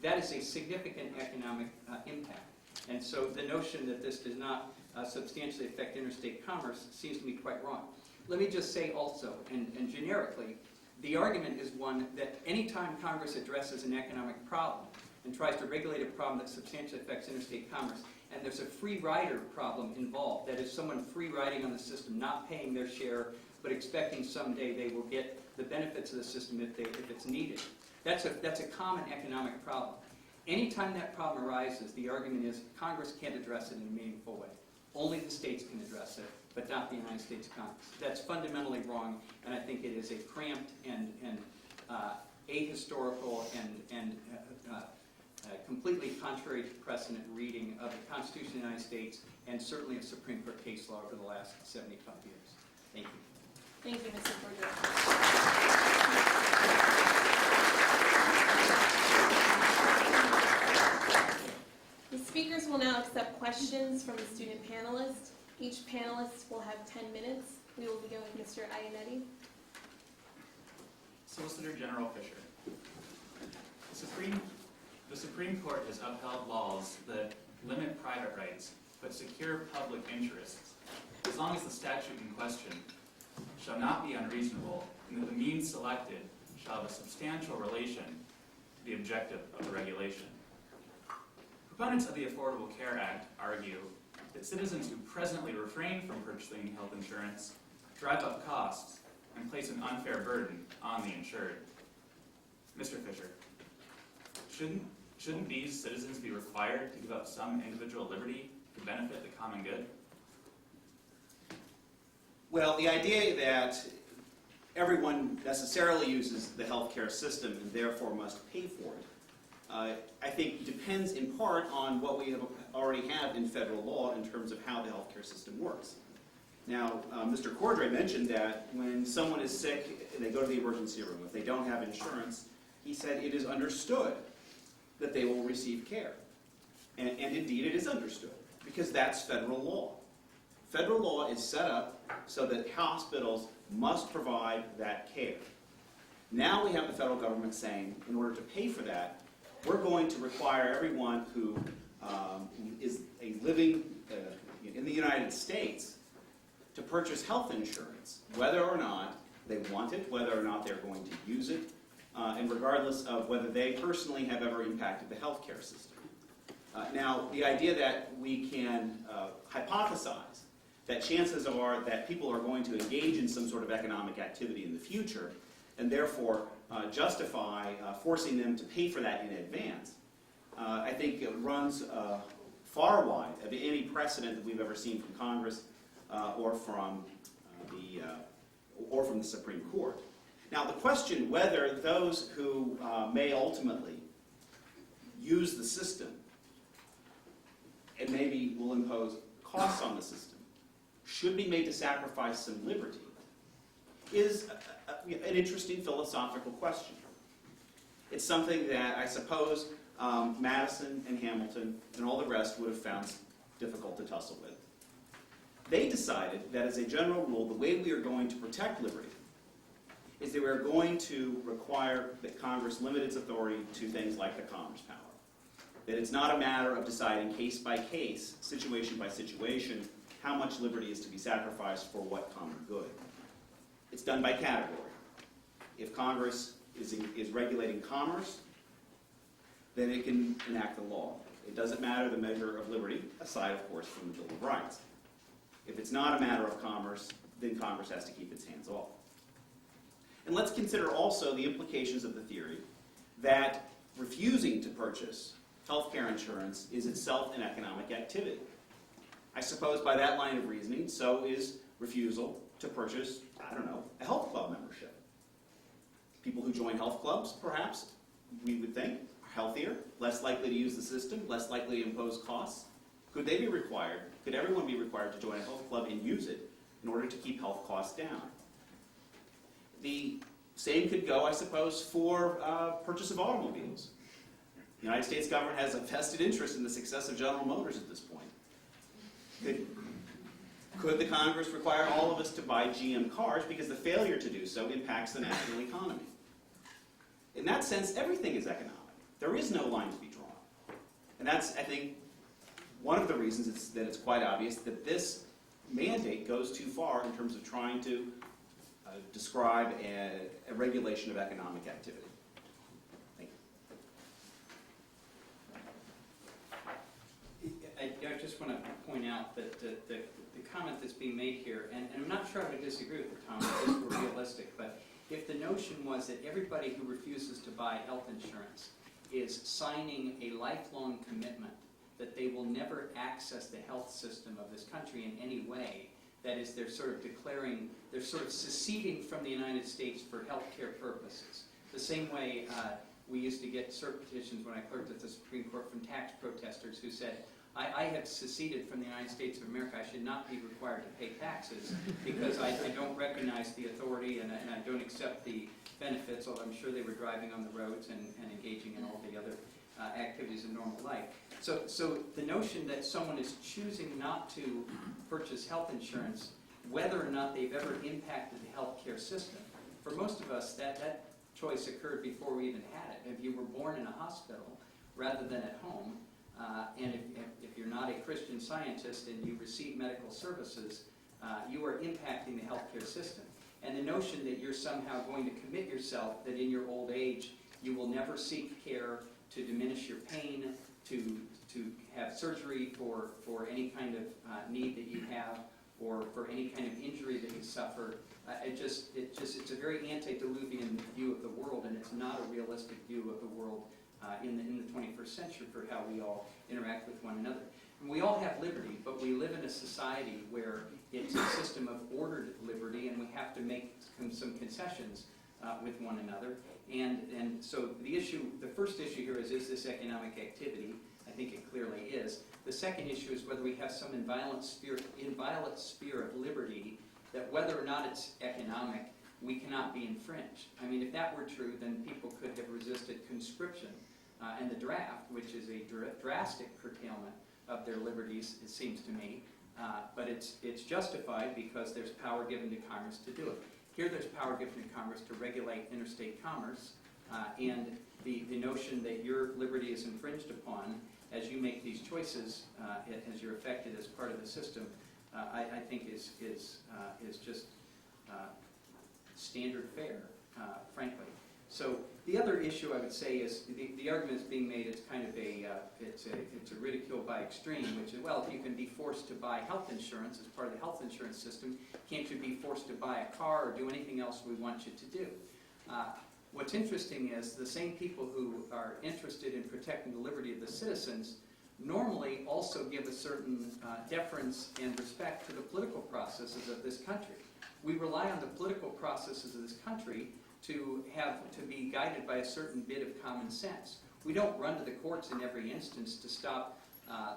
That is a significant economic impact. And so the notion that this does not substantially affect interstate commerce seems to be quite wrong. Let me just say also, and generically, the argument is one that any time Congress addresses an economic problem and tries to regulate a problem that substantially affects interstate commerce, and there's a free rider problem involved, that is someone free riding on the system, not paying their share, but expecting someday they will get the benefits of the system if it's needed. That's a common economic problem. Anytime that problem arises, the argument is Congress can't address it in a meaningful way. Only the states can address it, but not the United States Congress. That's fundamentally wrong, and I think it is a cramped and ahistorical and completely contrary to precedent reading of the Constitution of the United States and certainly of Supreme Court case law over the last 75 years. Thank you. Thank you, Mr. Berger. The speakers will now accept questions from the student panelists. Each panelist will have 10 minutes. We will begin with Mr. Ianetti. Solicitor General Fisher. The Supreme Court has upheld laws that limit private rights but secure public interests as long as the statute in question shall not be unreasonable and that the means selected shall have a substantial relation to the objective of the regulation. Proponents of the Affordable Care Act argue that citizens who presently refrain from purchasing health insurance drive up costs and place an unfair burden on the insured. Mr. Fisher, shouldn't these citizens be required to give up some individual liberty to benefit the common good? Well, the idea that everyone necessarily uses the healthcare system and therefore must pay for it, I think depends in part on what we already have in federal law in terms of how the healthcare system works. Now, Mr. Cordray mentioned that when someone is sick, they go to the emergency room. If they don't have insurance, he said it is understood that they will receive care. And indeed it is understood, because that's federal law. Federal law is set up so that hospitals must provide that care. Now we have the federal government saying, in order to pay for that, we're going to require everyone who is living in the United States to purchase health insurance, whether or not they want it, whether or not they're going to use it, and regardless of whether they personally have ever impacted the healthcare system. Now, the idea that we can hypothesize that chances are that people are going to engage in some sort of economic activity in the future, and therefore justify forcing them to pay for that in advance, I think it runs far wide of any precedent that we've ever seen from Congress or from the Supreme Court. Now, the question whether those who may ultimately use the system and maybe will impose costs on the system should be made to sacrifice some liberty is an interesting philosophical question. It's something that I suppose Madison and Hamilton and all the rest would have found difficult to tussle with. They decided that as a general rule, the way we are going to protect liberty is that we're going to require that Congress limit its authority to things like the Commerce Power. That it's not a matter of deciding case by case, situation by situation, how much liberty is to be sacrificed for what common good. It's done by category. If Congress is regulating commerce, then it can enact the law. It doesn't matter the measure of liberty, aside, of course, from the Bill of Rights. If it's not a matter of commerce, then Congress has to keep its hands off. And let's consider also the implications of the theory that refusing to purchase health care insurance is itself an economic activity. I suppose by that line of reasoning, so is refusal to purchase, I don't know, a health club membership. People who join health clubs, perhaps, we would think, are healthier, less likely to use the system, less likely to impose costs. Could they be required, could everyone be required to join a health club and use it in order to keep health costs down? The same could go, I suppose, for purchase of automobiles. The United States government has a vested interest in the success of General Motors at this point. Could the Congress require all of us to buy GM cars because the failure to do so impacts the national economy? In that sense, everything is economic. There is no line to be drawn. And that's, I think, one of the reasons that it's quite obvious that this mandate goes too far in terms of trying to describe a regulation of economic activity. Thank you. I just want to point out that the comment that's being made here, and I'm not sure I would disagree with it, Tom, if we're realistic, but if the notion was that everybody who refuses to buy health insurance is signing a lifelong commitment that they will never access the health system of this country in any way, that is, they're sort of declaring, they're sort of seceding from the United States for healthcare purposes. The same way we used to get cert petitions when I clerked at the Supreme Court from tax protesters who said, I have seceded from the United States of America. I should not be required to pay taxes because I don't recognize the authority and I don't accept the benefits, although I'm sure they were driving on the roads and engaging in all the other activities of normal life. So the notion that someone is choosing not to purchase health insurance, whether or not they've ever impacted the healthcare system, for most of us, that choice occurred before we even had it. If you were born in a hospital rather than at home, and if you're not a Christian Scientist and you receive medical services, you are impacting the healthcare system. And the notion that you're somehow going to commit yourself that in your old age you will never seek care to diminish your pain, to have surgery for any kind of need that you have, or for any kind of injury that you suffer. It's a very antediluvian view of the world, and it's not a realistic view of the world in the 21st century for how we all interact with one another. And we all have liberty, but we live in a society where it's a system of ordered liberty, and we have to make some concessions with one another. And so the first issue here is this economic activity? I think it clearly is. The second issue is whether we have some inviolate sphere of liberty that whether or not it's economic, we cannot be infringed. I mean, if that were true, then people could have resisted conscription and the draft, which is a drastic curtailment of their liberties, it seems to me. But it's justified because there's power given to Congress to do it. Here there's power given to Congress to regulate interstate commerce, and the notion that your liberty is infringed upon as you make these choices, as you're affected as part of the system, I think is just standard fare, frankly. So the other issue I would say is the argument that's being made is kind of it's a ridicule by extreme, which is, well, if you can be forced to buy health insurance as part of the health insurance system, can't you be forced to buy a car or do anything else we want you to do? What's interesting is the same people who are interested in protecting the liberty of the citizens normally also give a certain deference and respect to the political processes of this country. We rely on the political processes of this country to be guided by a certain bit of common sense. We don't run to the courts in every instance to stop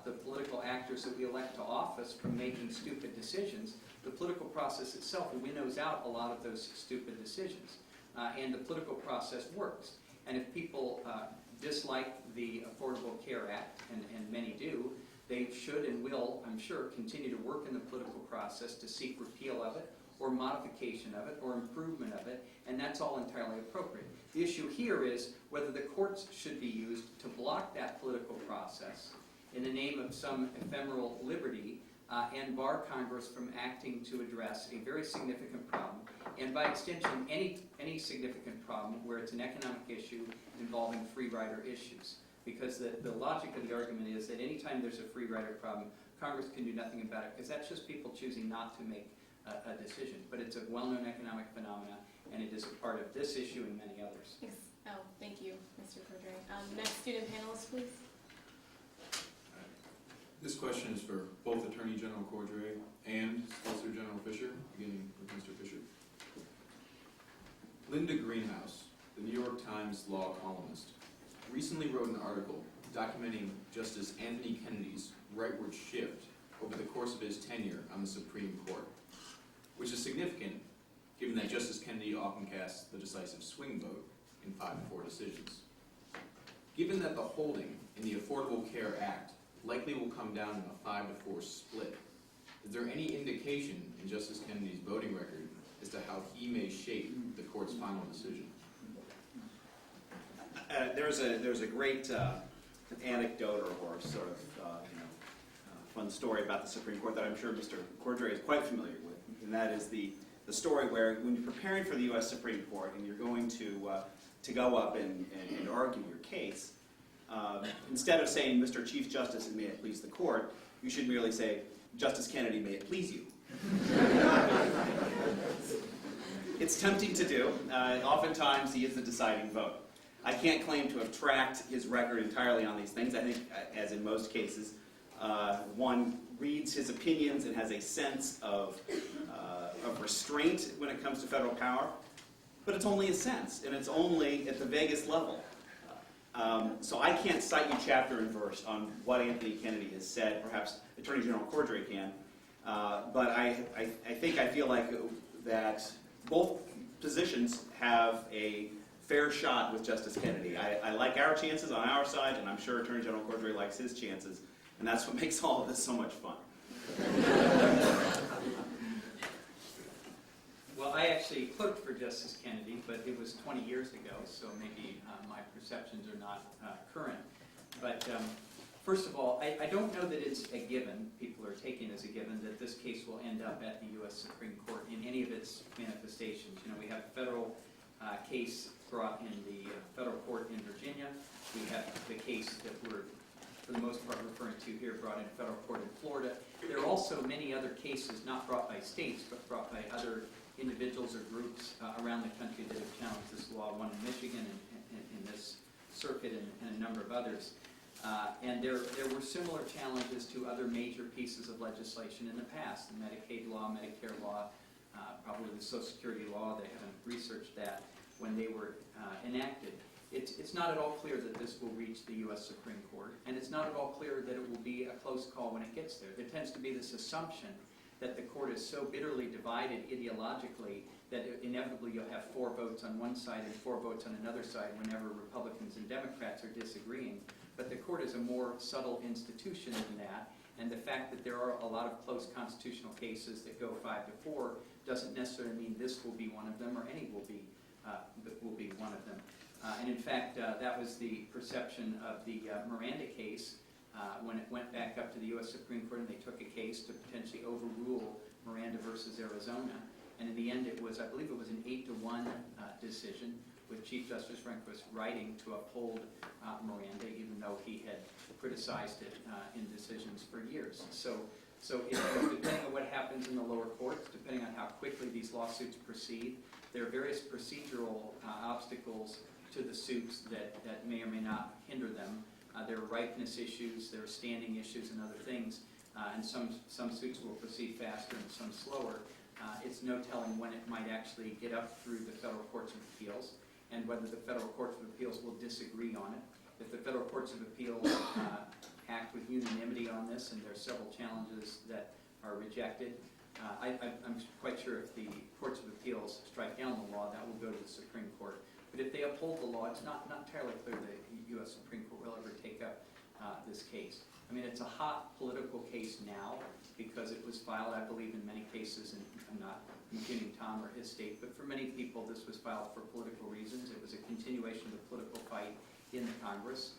the political actors that we elect to office from making stupid decisions. The political process itself winnows out a lot of those stupid decisions. And the political process works. And if people dislike the Affordable Care Act, and many do, they should and will, I'm sure, continue to work in the political process to seek repeal of it, or modification of it, or improvement of it, and that's all entirely appropriate. The issue here is whether the courts should be used to block that political process in the name of some ephemeral liberty and bar Congress from acting to address a very significant problem, and by extension, any significant problem where it's an economic issue involving free rider issues. Because the logic of the argument is that anytime there's a free rider problem, Congress can do nothing about it, because that's just people choosing not to make a decision. But it's a well-known economic phenomena, and it is a part of this issue and many others. Yes. Oh, thank you, Mr. Cordray. Next student panelist, please. This question is for both Attorney General Cordray and Solicitor General Fisher, beginning with Mr. Fisher. Linda Greenhouse, the New York Times law columnist, recently wrote an article documenting Justice Anthony Kennedy's rightward shift over the course of his tenure on the Supreme Court, which is significant given that Justice Kennedy often casts the decisive swing vote in 5-4 decisions. Given that the holding in the Affordable Care Act likely will come down in a 5-4 split, is there any indication in Justice Kennedy's voting record as to how he may shape the court's final decision? There's a great anecdote or sort of fun story about the Supreme Court that I'm sure Mr. Cordray is quite familiar with, and that is the story where when you're preparing for the U.S. Supreme Court and you're going to go up and argue your case, instead of saying, Mr. Chief Justice, and may it please the court, you should merely say, Justice Kennedy, may it please you. It's tempting to do. Oftentimes, he is the deciding vote. I can't claim to have tracked his record entirely on these things. I think, as in most cases, one reads his opinions and has a sense of restraint when it comes to federal power, but it's only a sense, and it's only at the vaguest level. So I can't cite you chapter and verse on what Anthony Kennedy has said. Perhaps Attorney General Cordray can. But I feel like that both positions have a fair shot with Justice Kennedy. I like our chances on our side, and I'm sure Attorney General Cordray likes his chances, and that's what makes all of this so much fun. Well, I actually clerked for Justice Kennedy, but it was 20 years ago, so maybe my perceptions are not current. But first of all, I don't know that it's a given, people are taking as a given, that this case will end up at the U.S. Supreme Court in any of its manifestations. You know, we have a federal case brought in the federal court in Virginia. We have the case that we're for the most part referring to here, brought in federal court in Florida. There are also many other cases not brought by states, but brought by other individuals or groups around the country that have challenged this law, one in Michigan and in this circuit and a number of others. And there were similar challenges to other major pieces of legislation in the past, the Medicaid law, Medicare law, probably the Social Security law. They haven't researched that when they were enacted. It's not at all clear that this will reach the U.S. Supreme Court, and it's not at all clear that it will be a close call when it gets there. There tends to be this assumption that the court is so bitterly divided ideologically that inevitably you'll have 4 votes on one side and 4 votes on another side whenever Republicans and Democrats are disagreeing. But the court is a more subtle institution than that, and the fact that there are a lot of close constitutional cases that go 5-4 doesn't necessarily mean this will be one of them or any will be one of them. And in fact, that was the perception of the Miranda case when it went back up to the U.S. Supreme Court and they took a case to potentially overrule Miranda versus Arizona. And in the end, it was, I believe it was an 8-1 decision with Chief Justice Rehnquist writing to uphold Miranda, even though he had criticized it in decisions for years. So depending on what happens in the lower courts, depending on how quickly these lawsuits proceed, there are various procedural obstacles to the suits that may or may not hinder them. There are ripeness issues, there are standing issues and other things, and some suits will proceed faster and some slower. It's no telling when it might actually get up through the federal courts of appeals and whether the federal courts of appeals will disagree on it. If the federal courts of appeals act with unanimity on this and there are several challenges that are rejected, I'm quite sure if the courts of appeals strike down the law, that will go to the Supreme Court. But if they uphold the law, it's not entirely clear the U.S. Supreme Court will ever take up this case. I mean, it's a hot political case now because it was filed, I believe, in many cases, and I'm not impugning Tom or his state, but for many people this was filed for political reasons. It was a continuation of the political fight in the Congress.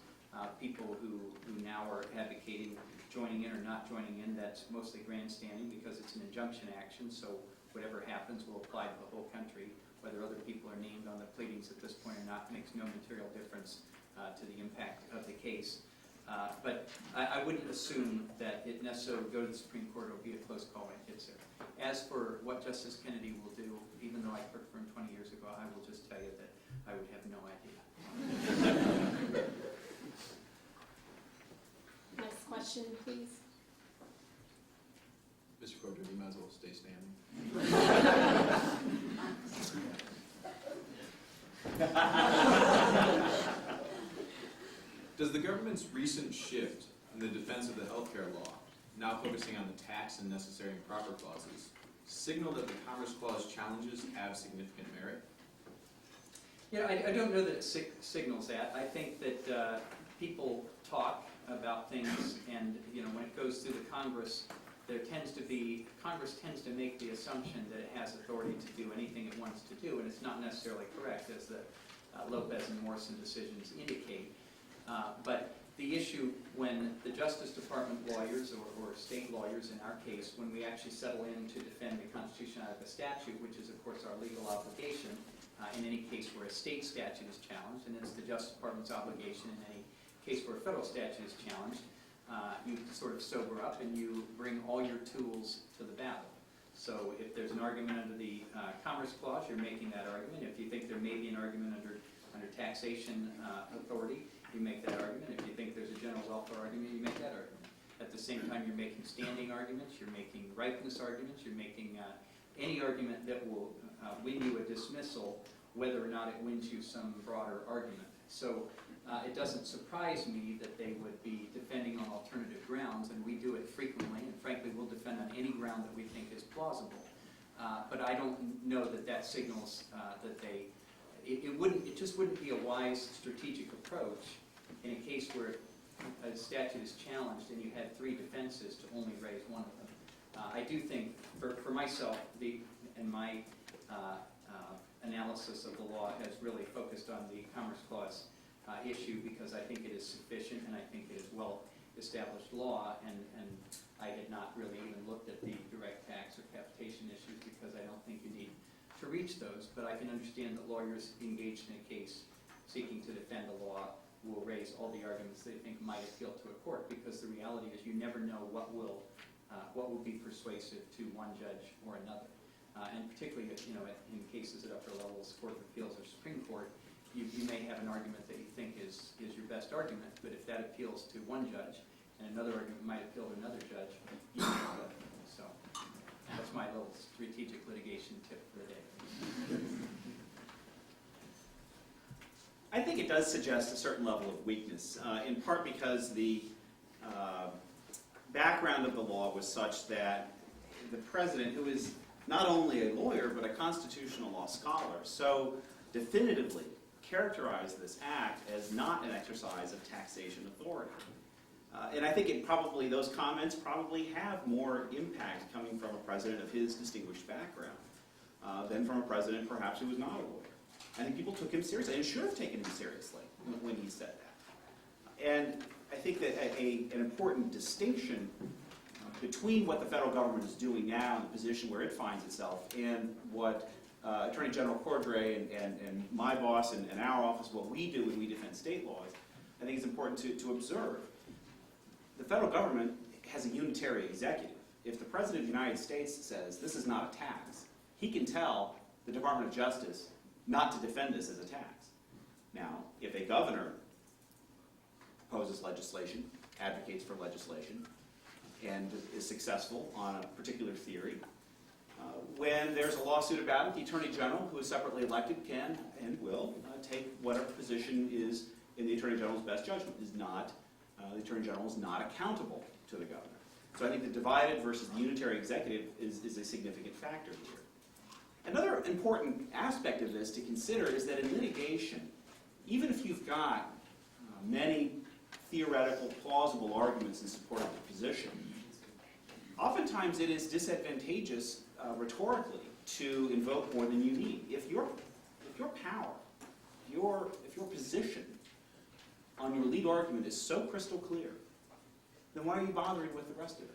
People who now are advocating joining in or not joining in, that's mostly grandstanding because it's an injunction action, so whatever happens will apply to the whole country. Whether other people are named on the pleadings at this point or not makes no material difference to the impact of the case. But I wouldn't assume that it necessarily will go to the Supreme Court. It will be a close call when it gets there. As for what Justice Kennedy will do, even though I clerked for him 20 years ago, I will just tell you that I would have no idea. Next question, please. Mr. Cordray, you might as well stay standing. Does the government's recent shift in the defense of the healthcare law, now focusing on the tax and necessary and proper clauses, signal that the Commerce Clause challenges have significant merit? Yeah, I don't know that it signals that. I think that people talk about things, and when it goes through the Congress, Congress tends to make the assumption that it has authority to do anything it wants to do, and it's not necessarily correct, as the Lopez and Morrison decisions indicate. But the issue when the Justice Department lawyers, or state lawyers in our case, when we actually settle in to defend the Constitution out of a statute, which is of course our legal obligation in any case where a state statute is challenged, and it's the Justice Department's obligation in any case where a federal statute is challenged, you sort of sober up and you bring all your tools to the battle. So if there's an argument under the Commerce Clause, you're making that argument. If you think there may be an argument under taxation authority, you make that argument. If you think there's a general welfare argument, you make that argument. At the same time, you're making standing arguments, you're making ripeness arguments, you're making any argument that will win you a dismissal, whether or not it wins you some broader argument. So it doesn't surprise me that they would be defending on alternative grounds, and we do it frequently, and frankly we'll defend on any ground that we think is plausible. But I don't know that that signals that it just wouldn't be a wise strategic approach in a case where a statute is challenged and you had 3 defenses to only raise one of them. I do think, for myself, and my analysis of the law has really focused on the Commerce Clause issue because I think it is sufficient and I think it is well-established law, and I had not really even looked at the direct tax or capitation issues because I don't think you need to reach those, but I can understand that lawyers engaged in a case seeking to defend the law will raise all the arguments they think might appeal to a court, because the reality is you never know what will be persuasive to one judge or another. And particularly, in cases at upper levels, Court of Appeals or Supreme Court, you may have an argument that you think is your best argument, but if that appeals to one judge and another argument might appeal to another judge, you don't know. So that's my little strategic litigation tip for the day. I think it does suggest a certain level of weakness, in part because the background of the law was such that the president, who is not only a lawyer but a constitutional law scholar, so definitively characterized this act as not an exercise of taxation authority. And I think those comments probably have more impact coming from a president of his distinguished background than from a president perhaps who was not a lawyer. I think people took him seriously and should have taken him seriously when he said that. And I think that an important distinction between what the federal government is doing now and the position where it finds itself and what Attorney General Cordray and my boss and our office, what we do when we defend state laws, I think it's important to observe. The federal government has a unitary executive. If the President of the United States says this is not a tax, he can tell the Department of Justice not to defend this as a tax. Now, if a governor proposes legislation, advocates for legislation, and is successful on a particular theory, when there's a lawsuit about it, the Attorney General, who is separately elected, can and will take whatever position is in the Attorney General's best judgment. The Attorney General is not accountable to the governor. So I think the divided versus the unitary executive is a significant factor here. Another important aspect of this to consider is that in litigation, even if you've got many theoretical, plausible arguments in support of the position, oftentimes it is disadvantageous rhetorically to invoke more than you need. If your power, if your position on your lead argument is so crystal clear, then why are you bothering with the rest of it?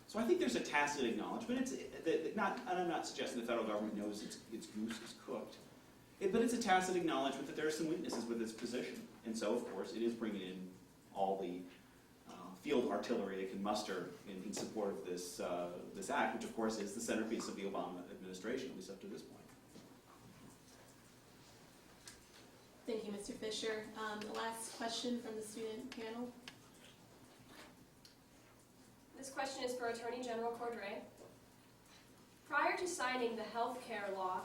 So I think there's a tacit acknowledgement. And I'm not suggesting the federal government knows its goose is cooked, but it's a tacit acknowledgement that there are some weaknesses with its position. And so, of course, it is bringing in all the field artillery it can muster in support of this act, which, of course, is the centerpiece of the Obama administration, at least up to this point. Thank you, Mr. Fisher. The last question from the student panel. This question is for Attorney General Cordray. Prior to signing the health care law,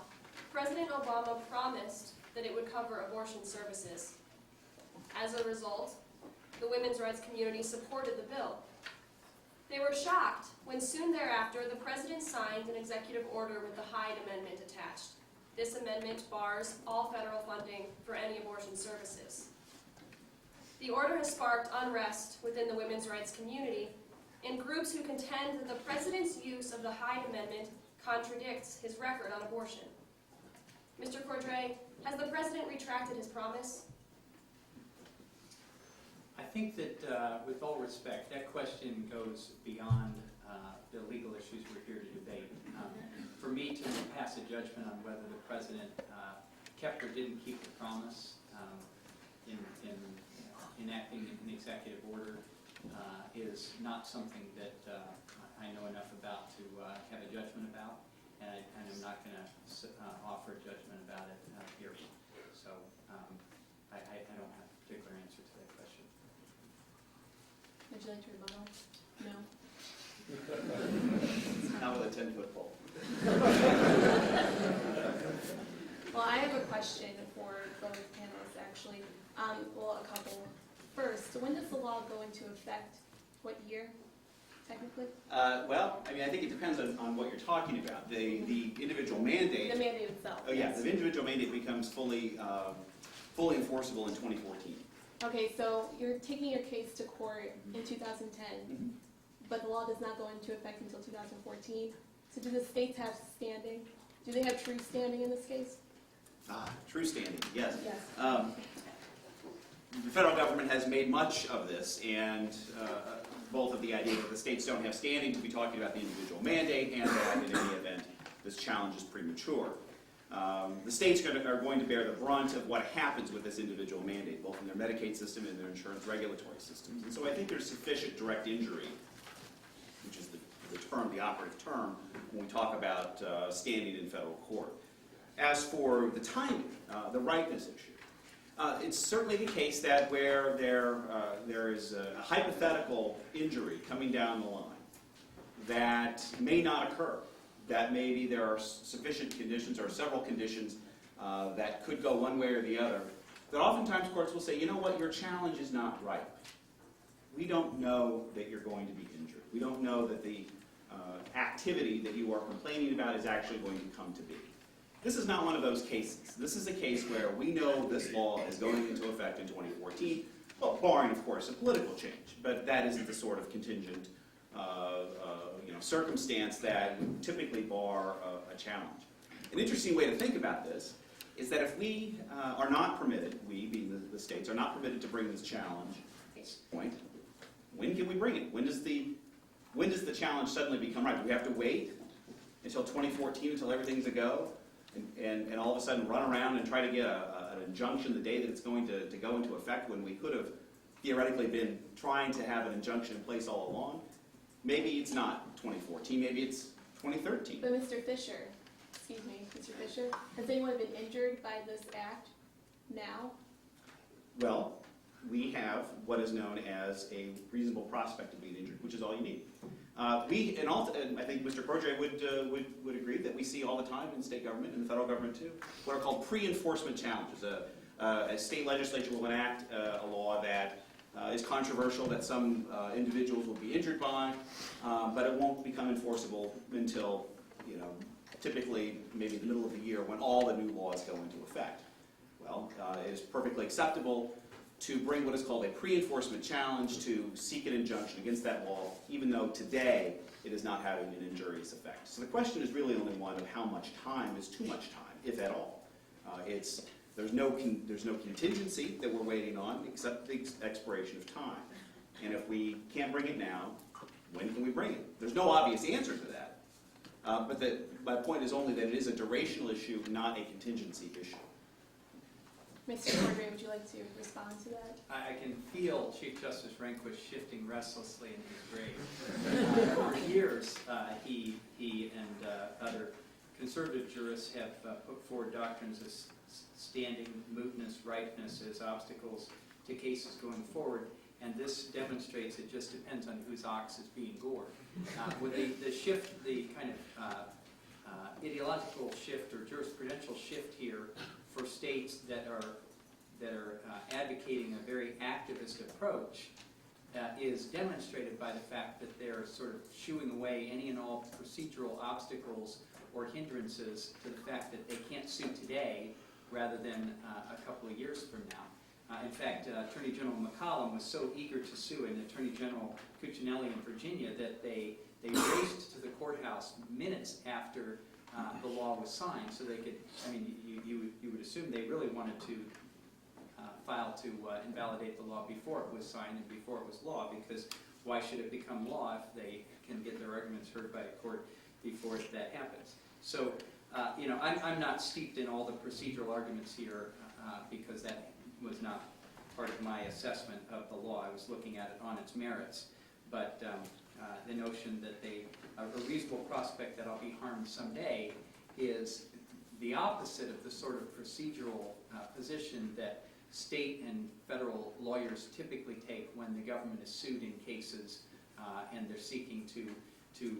President Obama promised that it would cover abortion services. As a result, the women's rights community supported the bill. They were shocked when soon thereafter the president signed an executive order with the Hyde Amendment attached. This amendment bars all federal funding for any abortion services. The order has sparked unrest within the women's rights community and groups who contend that the president's use of the Hyde Amendment contradicts his record on abortion. Mr. Cordray, has the president retracted his promise? I think that, with all respect, that question goes beyond the legal issues we're here to debate. For me to pass a judgment on whether the president kept or didn't keep the promise in enacting an executive order is not something that I know enough about to have a judgment about, and I'm not going to offer a judgment about it here. So I don't have a particular answer to that question. Would you like to rebuttal? No? Not with a 10-foot pole. Well, I have a question for both panelists, actually. Well, a couple. First, so when does the law go into effect? What year, technically? I think it depends on what you're talking about. The individual mandate. The mandate itself. Oh yeah, the individual mandate becomes fully enforceable in 2014. Okay, so you're taking your case to court in 2010, but the law does not go into effect until 2014. So do the states have standing? Do they have true standing in this case? True standing, yes. Yes. The federal government has made much of this, and both of the idea that the states don't have standing to be talking about the individual mandate, and that in any event this challenge is premature. The states are going to bear the brunt of what happens with this individual mandate, both in their Medicaid system and their insurance regulatory systems. And so I think there's sufficient direct injury, which is the operative term, when we talk about standing in federal court. As for the timing, the ripeness issue, it's certainly the case that where there is a hypothetical injury coming down the line that may not occur, that maybe there are sufficient conditions or several conditions that could go one way or the other, that oftentimes courts will say, you know what, your challenge is not ripe. We don't know that you're going to be injured. We don't know that the activity that you are complaining about is actually going to come to be. This is not one of those cases. This is a case where we know this law is going into effect in 2014, well, barring, of course, a political change, but that isn't the sort of contingent circumstance that would typically bar a challenge. An interesting way to think about this is that if we are not permitted, we being the states, are not permitted to bring this challenge at this point, when can we bring it? When does the challenge suddenly become right? Do we have to wait until 2014, until everything's a go, and all of a sudden run around and try to get an injunction the day that it's going to go into effect, when we could have theoretically been trying to have an injunction in place all along? Maybe it's not 2014, maybe it's 2013. But Mr. Fisher, excuse me, Mr. Fisher, has anyone been injured by this act now? Well, we have what is known as a reasonable prospect of being injured, which is all you need. I think Mr. Cordray would agree that we see all the time in state government and the federal government too, what are called pre-enforcement challenges. A state legislature will enact a law that is controversial, that some individuals will be injured by, but it won't become enforceable until, typically maybe the middle of the year when all the new laws go into effect. Well, it is perfectly acceptable to bring what is called a pre-enforcement challenge to seek an injunction against that law, even though today it is not having an injurious effect. So the question is really only one of how much time is too much time, if at all. There's no contingency that we're waiting on except the expiration of time. And if we can't bring it now, when can we bring it? There's no obvious answer to that. But my point is only that it is a durational issue, not a contingency issue. Mr. Cordray, would you like to respond to that? I can feel Chief Justice Rehnquist shifting restlessly in his grave. For years, he and other conservative jurists have put forward doctrines of standing, mootness, ripeness as obstacles to cases going forward, and this demonstrates it just depends on whose ox is being gored. With the shift, the kind of ideological shift or jurisprudential shift here for states that are advocating a very activist approach is demonstrated by the fact that they're sort of shooing away any and all procedural obstacles or hindrances to the fact that they can't sue today rather than a couple of years from now. In fact, Attorney General McCollum was so eager to sue, and Attorney General Cuccinelli in Virginia, that they raced to the courthouse minutes after the law was signed, so they could, you would assume they really wanted to file to invalidate the law before it was signed and before it was law, because why should it become law if they can get their arguments heard by a court before that happens? So, I'm not steeped in all the procedural arguments here because that was not part of my assessment of the law. I was looking at it on its merits, but the notion that a reasonable prospect that I'll be harmed someday is the opposite of the sort of procedural position that state and federal lawyers typically take when the government is sued in cases and they're seeking to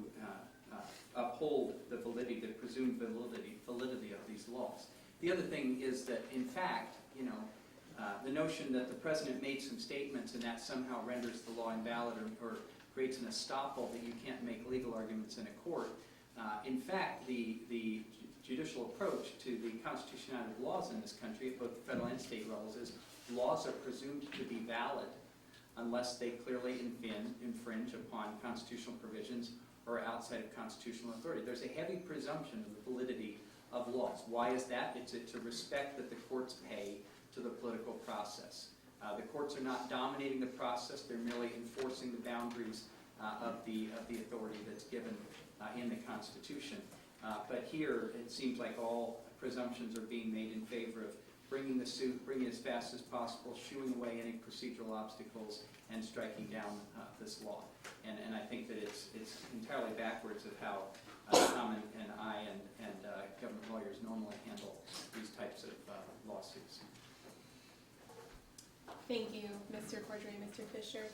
uphold the validity, the presumed validity of these laws. The other thing is that, in fact, the notion that the president made some statements and that somehow renders the law invalid or creates an estoppel that you can't make legal arguments in a court. In fact, the judicial approach to the constitutionality of laws in this country at both the federal and state levels is laws are presumed to be valid unless they clearly infringe upon constitutional provisions or outside of constitutional authority. There's a heavy presumption of the validity of laws. Why is that? It's a respect that the courts pay to the political process. The courts are not dominating the process, they're merely enforcing the boundaries of the authority that's given in the Constitution. But here, it seems like all presumptions are being made in favor of bringing the suit, bringing it as fast as possible, shooing away any procedural obstacles, and striking down this law. And I think that it's entirely backwards of how Tom and I and government lawyers normally handle these types of lawsuits. Thank you, Mr. Cordray, Mr. Fisher.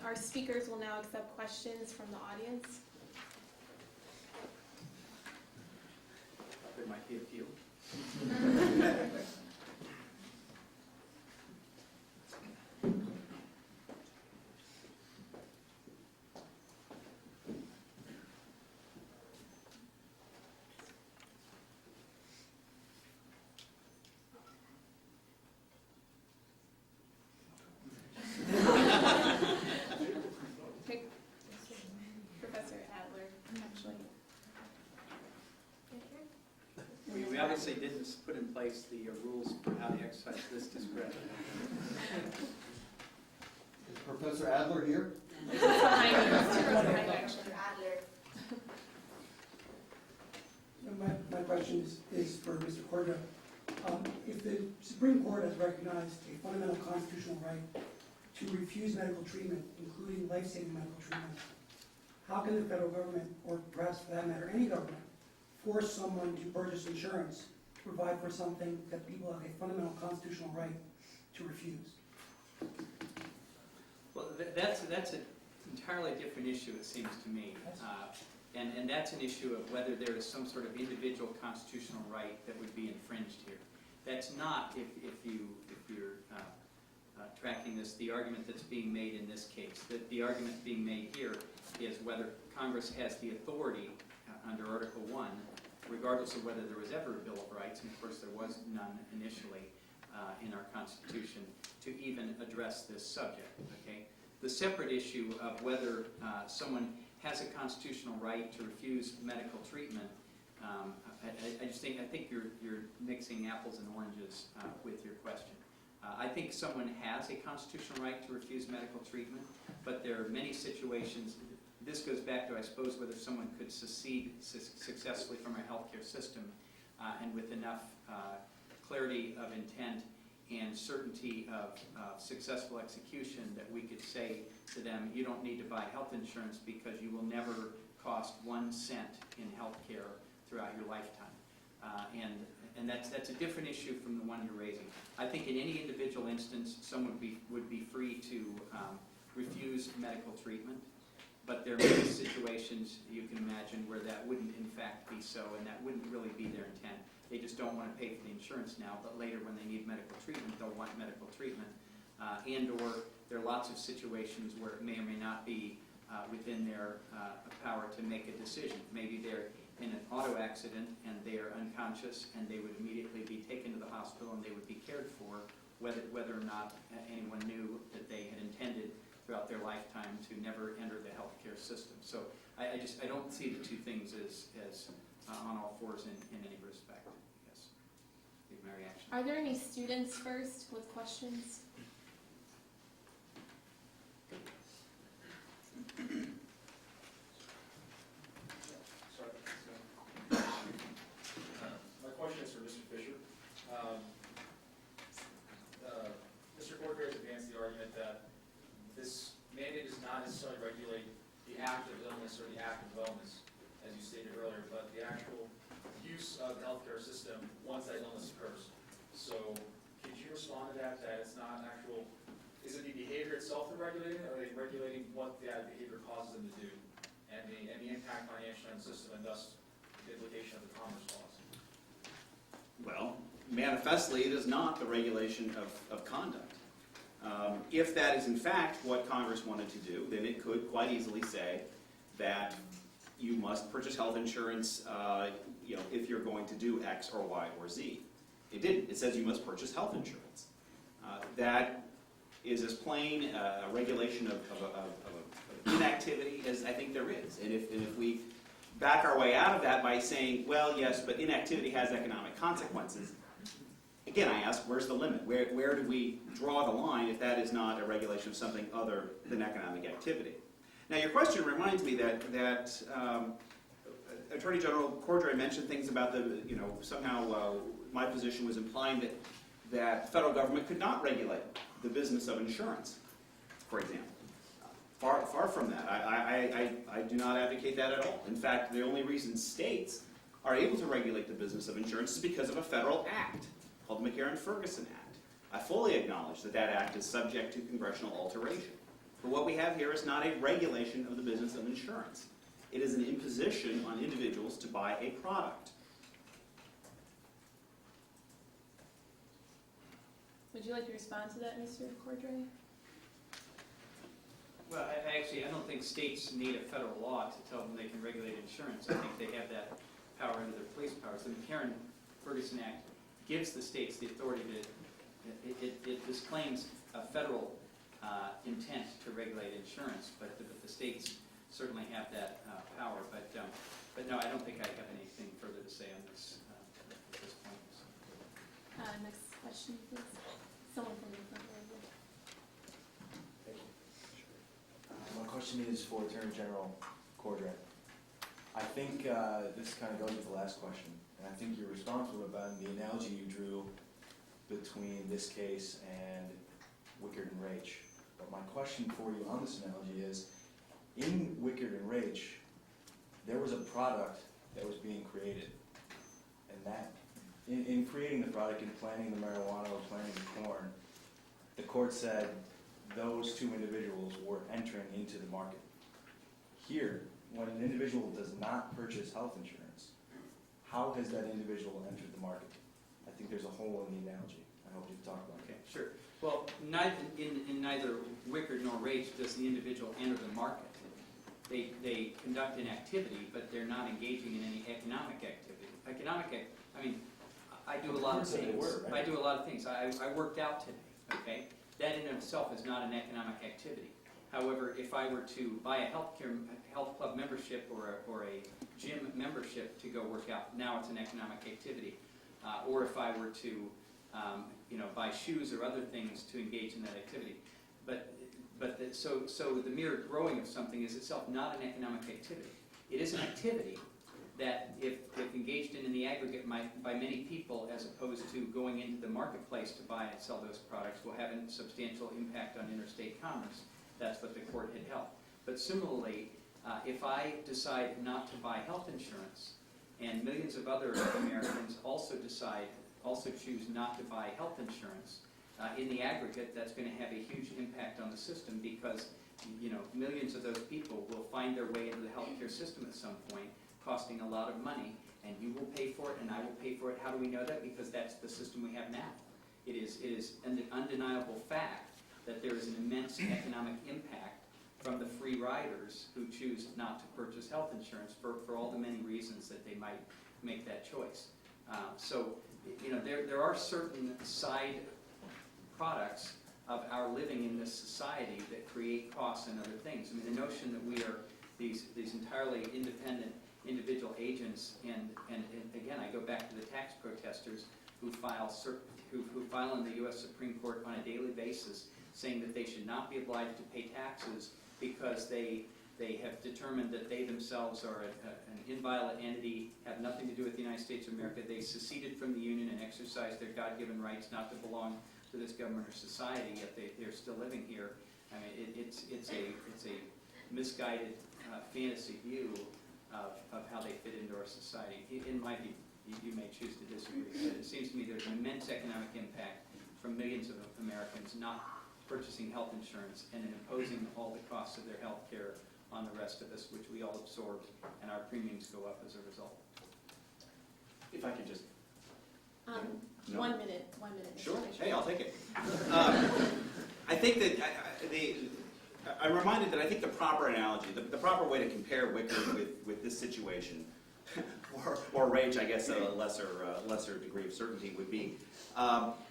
Our speakers will now accept questions from the audience. There might be a few. Professor Adler, actually. We obviously didn't put in place the rules for how to exercise this discretion. Is Professor Adler here? Behind you, Mr. Adler. My question is for Mr. Cordray. If the Supreme Court has recognized a fundamental constitutional right to refuse medical treatment, including life-saving medical treatment, how can the federal government, or perhaps for that matter any government, force someone to purchase insurance to provide for something that people have a fundamental constitutional right to refuse? Well, that's an entirely different issue, it seems to me. And that's an issue of whether there is some sort of individual constitutional right that would be infringed here. That's not, if you're tracking this, the argument that's being made in this case. The argument being made here is whether Congress has the authority under Article 1, regardless of whether there was ever a Bill of Rights, and of course there was none initially in our Constitution, to even address this subject. Okay? The separate issue of whether someone has a constitutional right to refuse medical treatment, I think you're mixing apples and oranges with your question. I think someone has a constitutional right to refuse medical treatment, but there are many situations. This goes back to, I suppose, whether someone could secede successfully from our healthcare system and with enough clarity of intent and certainty of successful execution that we could say to them, you don't need to buy health insurance because you will never cost 1 cent in health care throughout your lifetime. And that's a different issue from the one you're raising. I think in any individual instance, someone would be free to refuse medical treatment, but there are many situations you can imagine where that wouldn't in fact be so, and that wouldn't really be their intent. They just don't want to pay for the insurance now, but later when they need medical treatment, they'll want medical treatment. And/or there are lots of situations where it may or may not be within their power to make a decision. Maybe they're in an auto accident and they are unconscious and they would immediately be taken to the hospital and they would be cared for, whether or not anyone knew that they had intended throughout their lifetime to never enter the healthcare system. So I don't see the two things as on all fours in any respect. Yes, my reaction. Are there any students first with questions? My question is for Mr. Fisher. Mr. Cordray has advanced the argument that this mandate does not necessarily regulate the act of illness or the act of wellness, as you stated earlier, but the actual use of the healthcare system once that illness occurs. So could you respond to that it's not actual, is it the behavior itself they're regulating, or are they regulating what that behavior causes them to do, and the impact financially on the system, and thus the implication of the Commerce Clause? Well, manifestly, it is not the regulation of conduct. If that is in fact what Congress wanted to do, then it could quite easily say that you must purchase health insurance if you're going to do X or Y or Z. It didn't. It says you must purchase health insurance. That is as plain a regulation of inactivity as I think there is. And if we back our way out of that by saying, well, yes, but inactivity has economic consequences, again, I ask, where's the limit? Where do we draw the line if that is not a regulation of something other than economic activity? Now, your question reminds me that Attorney General Cordray mentioned things about somehow my position was implying that the federal government could not regulate the business of insurance, for example. Far from that. I do not advocate that at all. In fact, the only reason states are able to regulate the business of insurance is because of a federal act called the McCarran-Ferguson Act. I fully acknowledge that that act is subject to congressional alteration. But what we have here is not a regulation of the business of insurance. It is an imposition on individuals to buy a product. Would you like to respond to that, Mr. Cordray? Well, I don't think states need a federal law to tell them they can regulate insurance. I think they have that power under their police powers. The McCarran-Ferguson Act gives the states the authority to, it disclaims a federal intent to regulate insurance, but the states certainly have that power. But no, I don't think I have anything further to say on this at this point. Next question, please. Someone from the front row. My question is for Attorney General Cordray. I think this kind of goes with the last question, and I think you're responsible about the analogy you drew between this case and Wickard and Raich. But my question for you on this analogy is, in Wickard and Raich, there was a product that was being created, and that, in creating the product and planting the marijuana or planting the corn, the court said those two individuals were entering into the market. Here, when an individual does not purchase health insurance, how has that individual entered the market? I think there's a hole in the analogy. I hope you can talk about it. Okay, sure. Well, in neither Wickard nor Raich does the individual enter the market. They conduct an activity, but they're not engaging in any economic activity. I do a lot of things. I do a lot of things. I worked out today, okay? That in itself is not an economic activity. However, if I were to buy a health club membership or a gym membership to go work out, now it's an economic activity. Or if I were to buy shoes or other things to engage in that activity. So the mere growing of something is itself not an economic activity. It is an activity that, if engaged in the aggregate by many people, as opposed to going into the marketplace to buy and sell those products, will have a substantial impact on interstate commerce. That's what the court had held. But similarly, if I decide not to buy health insurance, and millions of other Americans also choose not to buy health insurance, in the aggregate, that's going to have a huge impact on the system, because millions of those people will find their way into the healthcare system at some point, costing a lot of money, and you will pay for it, and I will pay for it. How do we know that? Because that's the system we have now. It is an undeniable fact that there is an immense economic impact from the free riders who choose not to purchase health insurance for all the many reasons that they might make that choice. There are certain side products of our living in this society that create costs and other things. I mean, the notion that we are these entirely independent individual agents, and again, I go back to the tax protesters who file in the U.S. Supreme Court on a daily basis, saying that they should not be obliged to pay taxes because they have determined that they themselves are an inviolate entity, have nothing to do with the United States of America. They seceded from the Union and exercised their God-given rights not to belong to this government or society, yet they're still living here. I mean, it's a misguided fantasy view of how they fit into our society. In my view, you may choose to disagree, but it seems to me there's an immense economic impact from millions of Americans not purchasing health insurance and then imposing all the costs of their health care on the rest of us, which we all absorb, and our premiums go up as a result. If I could just... No? 1 minute. Sure. Hey, I'll take it. I think that I'm reminded that I think the proper analogy, the proper way to compare Wickard with this situation, or Raich, I guess, at a lesser degree of certainty would be,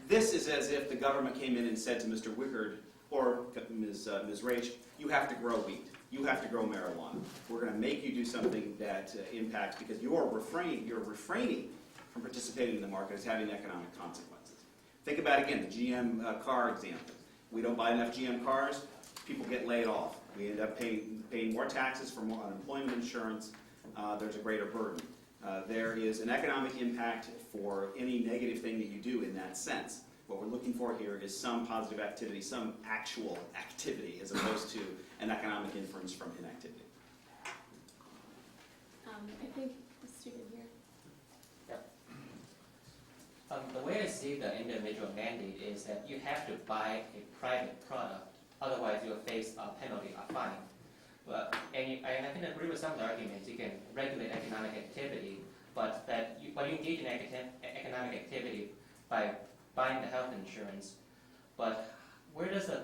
this is as if the government came in and said to Mr. Wickard or Ms. Raich, you have to grow weed, you have to grow marijuana. We're going to make you do something that impacts, because you're refraining from participating in the market as having economic consequences. Think about, again, the GM car example. We don't buy enough GM cars, people get laid off. We end up paying more taxes for more unemployment insurance. there's a greater burden. There is an economic impact for any negative thing that you do in that sense. What we're looking for here is some positive activity, some actual activity, as opposed to an economic inference from inactivity. I think the student here. The way I see the individual mandate is that you have to buy a private product, otherwise you'll face a penalty, a fine. And I can agree with some of the arguments. You can regulate economic activity, but when you engage in economic activity by buying the health insurance, but where does the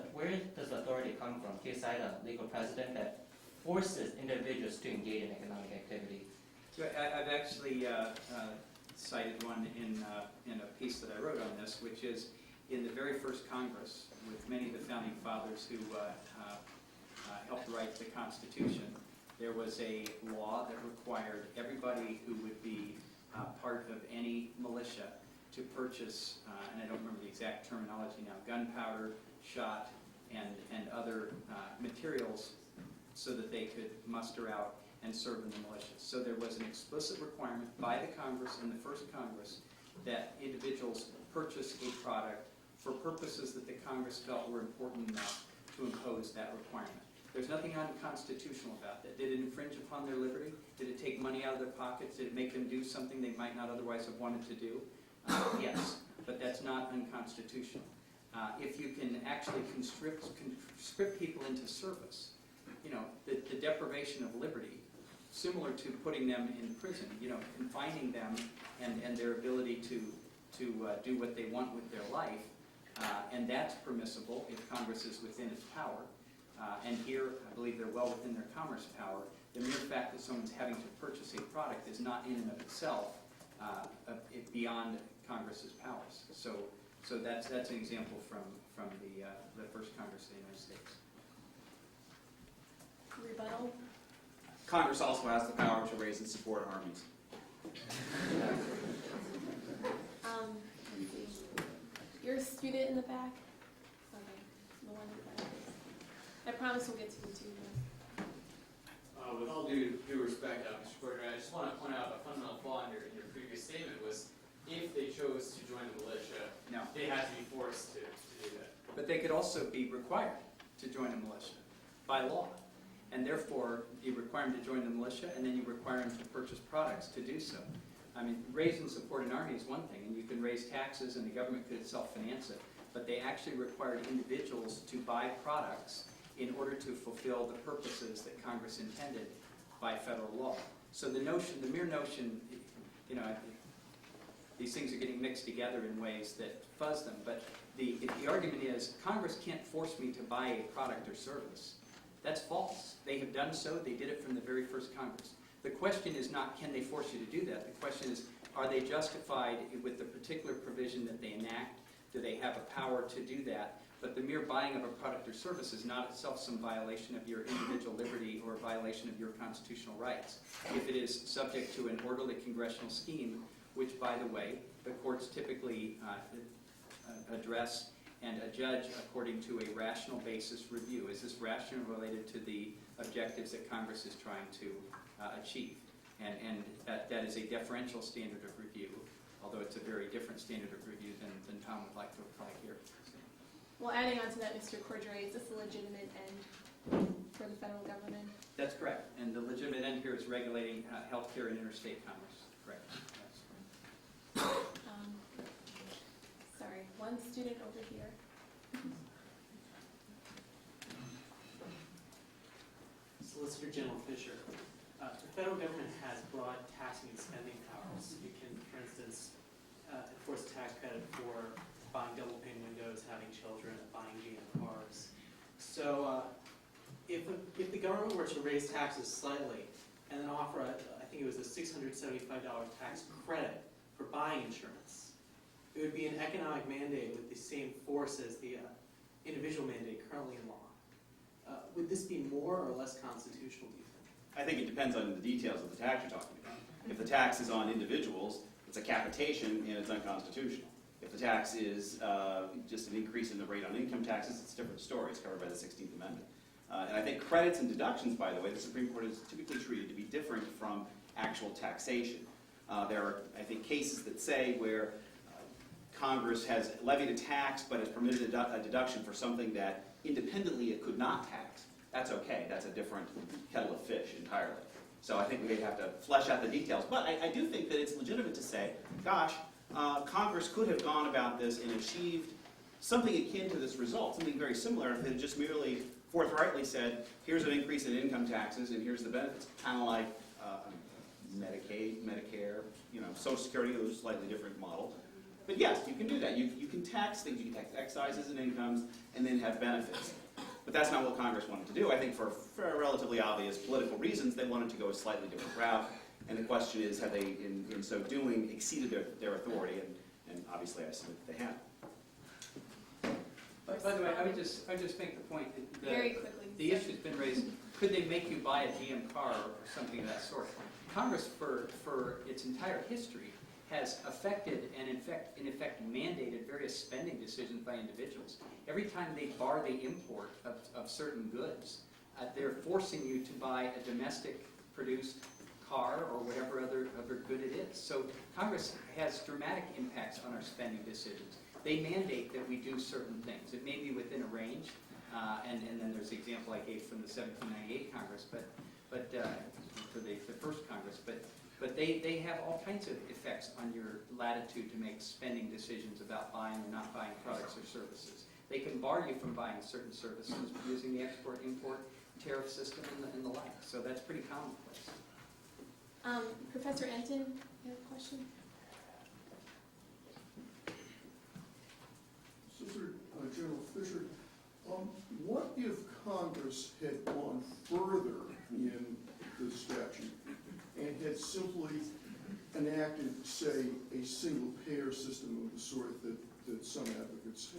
authority come from? Do you cite a legal precedent that forces individuals to engage in economic activity? So I've actually cited one in a piece that I wrote on this, which is in the very first Congress, with many of the founding fathers who helped write the Constitution, there was a law that required everybody who would be part of any militia to purchase, and I don't remember the exact terminology now, gunpowder, shot, and other materials so that they could muster out and serve in the militia. So there was an explicit requirement by the Congress, in the first Congress, that individuals purchase a product for purposes that the Congress felt were important enough to impose that requirement. There's nothing unconstitutional about that. Did it infringe upon their liberty? Did it take money out of their pockets? Did it make them do something they might not otherwise have wanted to do? Yes, but that's not unconstitutional. If you can actually conscript people into service, you know, the deprivation of liberty, similar to putting them in prison, you know, confining them and their ability to do what they want with their life, and that's permissible if Congress is within its power. And here, I believe they're well within their commerce power. The mere fact that someone's having to purchase a product is not in and of itself beyond Congress's powers. So that's an example from the first Congress of the United States. Rebuttal. Congress also has the power to raise and support armies. Let's see. You're a student in the back? Okay, the one in the back. I promise we'll get to you too. With all due respect, Mr. Cordray, I just want to point out a fundamental flaw in your previous statement was if they chose to join the militia, No. they had to be forced to do that. But they could also be required to join a militia by law. And therefore, you require them to join the militia, and then you require them to purchase products to do so. I mean, raise and support an army is one thing, and you can raise taxes and the government could self-finance it. But they actually required individuals to buy products in order to fulfill the purposes that Congress intended by federal law. So the mere notion, you know, these things are getting mixed together in ways that fuzz them. But the argument is Congress can't force me to buy a product or service. That's false. They have done so. They did it from the very first Congress. The question is not can they force you to do that. The question is are they justified with the particular provision that they enact? Do they have a power to do that? But the mere buying of a product or service is not itself some violation of your individual liberty or a violation of your constitutional rights. If it is subject to an orderly congressional scheme, which, by the way, the courts typically address and adjudge according to a rational basis review. Is this rational related to the objectives that Congress is trying to achieve? And that is a deferential standard of review, although it's a very different standard of review than Tom would like to apply here. Well, adding on to that, Mr. Cordray, is this a legitimate end for the federal government? That's correct. And the legitimate end here is regulating healthcare and interstate commerce. Correct. Sorry, one student over here. Solicitor General Fisher. The federal government has broad taxing and spending powers. You can, for instance, enforce a tax credit for buying double pane windows, having children, buying GM cars. So if the government were to raise taxes slightly and then offer, I think it was a $675 tax credit for buying insurance, it would be an economic mandate with the same force as the individual mandate currently in law. Would this be more or less constitutional, do you think? I think it depends on the details of the tax you're talking about. If the tax is on individuals, it's a capitation and it's unconstitutional. If the tax is just an increase in the rate on income taxes, it's a different story. It's covered by the 16th Amendment. And I think credits and deductions, by the way, the Supreme Court is typically treated to be different from actual taxation. There are, I think, cases that say where Congress has levied a tax but has permitted a deduction for something that independently it could not tax. That's okay. That's a different kettle of fish entirely. So I think we have to flesh out the details. But I do think that it's legitimate to say, gosh, Congress could have gone about this and achieved something akin to this result, something very similar if it had just merely forthrightly said, here's an increase in income taxes and here's the benefits. Kind of like Medicaid, Medicare, Social Security, those are slightly different models. But yes, you can do that. You can tax things, you can tax excises and incomes and then have benefits. But that's not what Congress wanted to do. I think for relatively obvious political reasons, they wanted to go a slightly different route. And the question is, have they, in so doing, exceeded their authority? And obviously I submit that they have. By the way, I would just make the point that Very quickly. the issue's been raised, could they make you buy a GM car or something of that sort? Congress, for its entire history, has affected and in effect mandated various spending decisions by individuals. Every time they bar the import of certain goods, they're forcing you to buy a domestic produced car or whatever other good it is. So Congress has dramatic impacts on our spending decisions. They mandate that we do certain things. It may be within a range, and then there's the example I gave from the 1798 Congress, but for the first Congress, but they have all kinds of effects on your latitude to make spending decisions about buying or not buying products or services. They can bar you from buying certain services using the export-import tariff system and the like. So that's pretty commonplace. Professor Enton, you have a question? Solicitor General Fisher, what if Congress had gone further in the statute and had simply enacted, say, a single-payer system of the sort that some advocates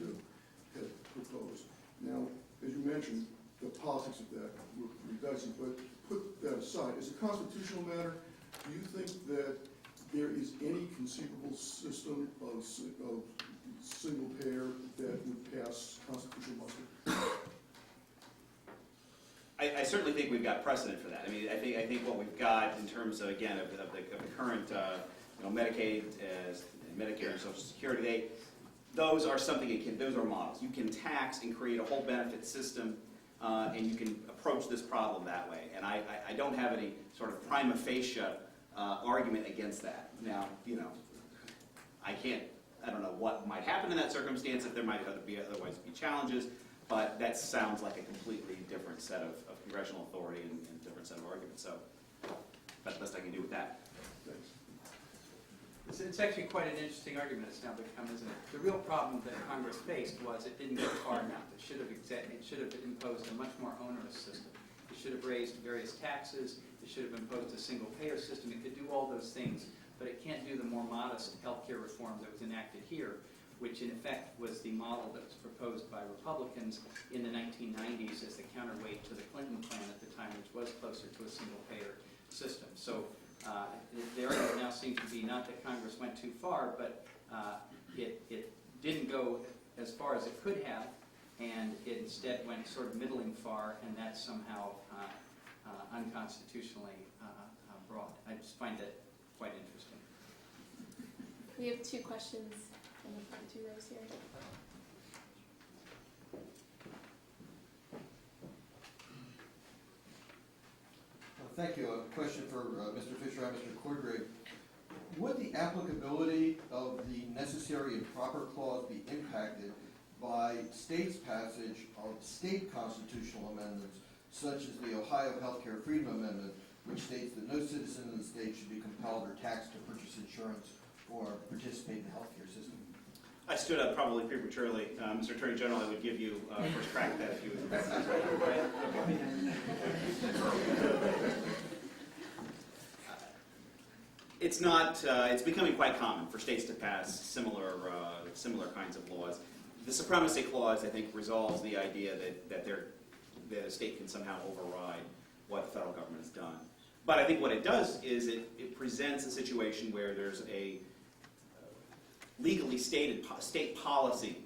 have proposed? Now, as you mentioned, the politics of that would be dicey, but put that aside. As a constitutional matter, do you think that there is any conceivable system of single-payer that would pass constitutional muster? I certainly think we've got precedent for that. I mean, I think what we've got in terms of, again, of the current Medicaid, Medicare, and Social Security, those are something akin. Those are models. You can tax and create a whole benefit system, and you can approach this problem that way. And I don't have any sort of prima facie argument against that. Now, I don't know what might happen in that circumstance, if there might otherwise be challenges, but that sounds like a completely different set of congressional authority and different set of arguments. So that's the best I can do with that. It's actually quite an interesting argument it's now become, isn't it? The real problem that Congress faced was it didn't go far enough. It should have imposed a much more onerous system. It should have raised various taxes. It should have imposed a single-payer system. It could do all those things, but it can't do the more modest healthcare reform that was enacted here, which in effect was the model that was proposed by Republicans in the 1990s as the counterweight to the Clinton plan at the time, which was closer to a single-payer system. So the argument now seems to be not that Congress went too far, but it didn't go as far as it could have, and it instead went sort of middling far, and that's somehow unconstitutionally broad. I just find that quite interesting. We have two questions in the front two rows here. Thank you. A question for Mr. Fisher and Mr. Cordray. Would the applicability of the necessary and proper clause be impacted by states' passage of state constitutional amendments, such as the Ohio Healthcare Freedom Amendment, which states that no citizen in the state should be compelled or taxed to purchase insurance or participate in the healthcare system? I stood up probably prematurely. Mr. Attorney General, I would give you first crack at that if you would. It's not. It's becoming quite common for states to pass similar kinds of laws. The Supremacy Clause, I think, resolves the idea that a state can somehow override what the federal government has done. But I think what it does is it presents a situation where there's a legally stated state policy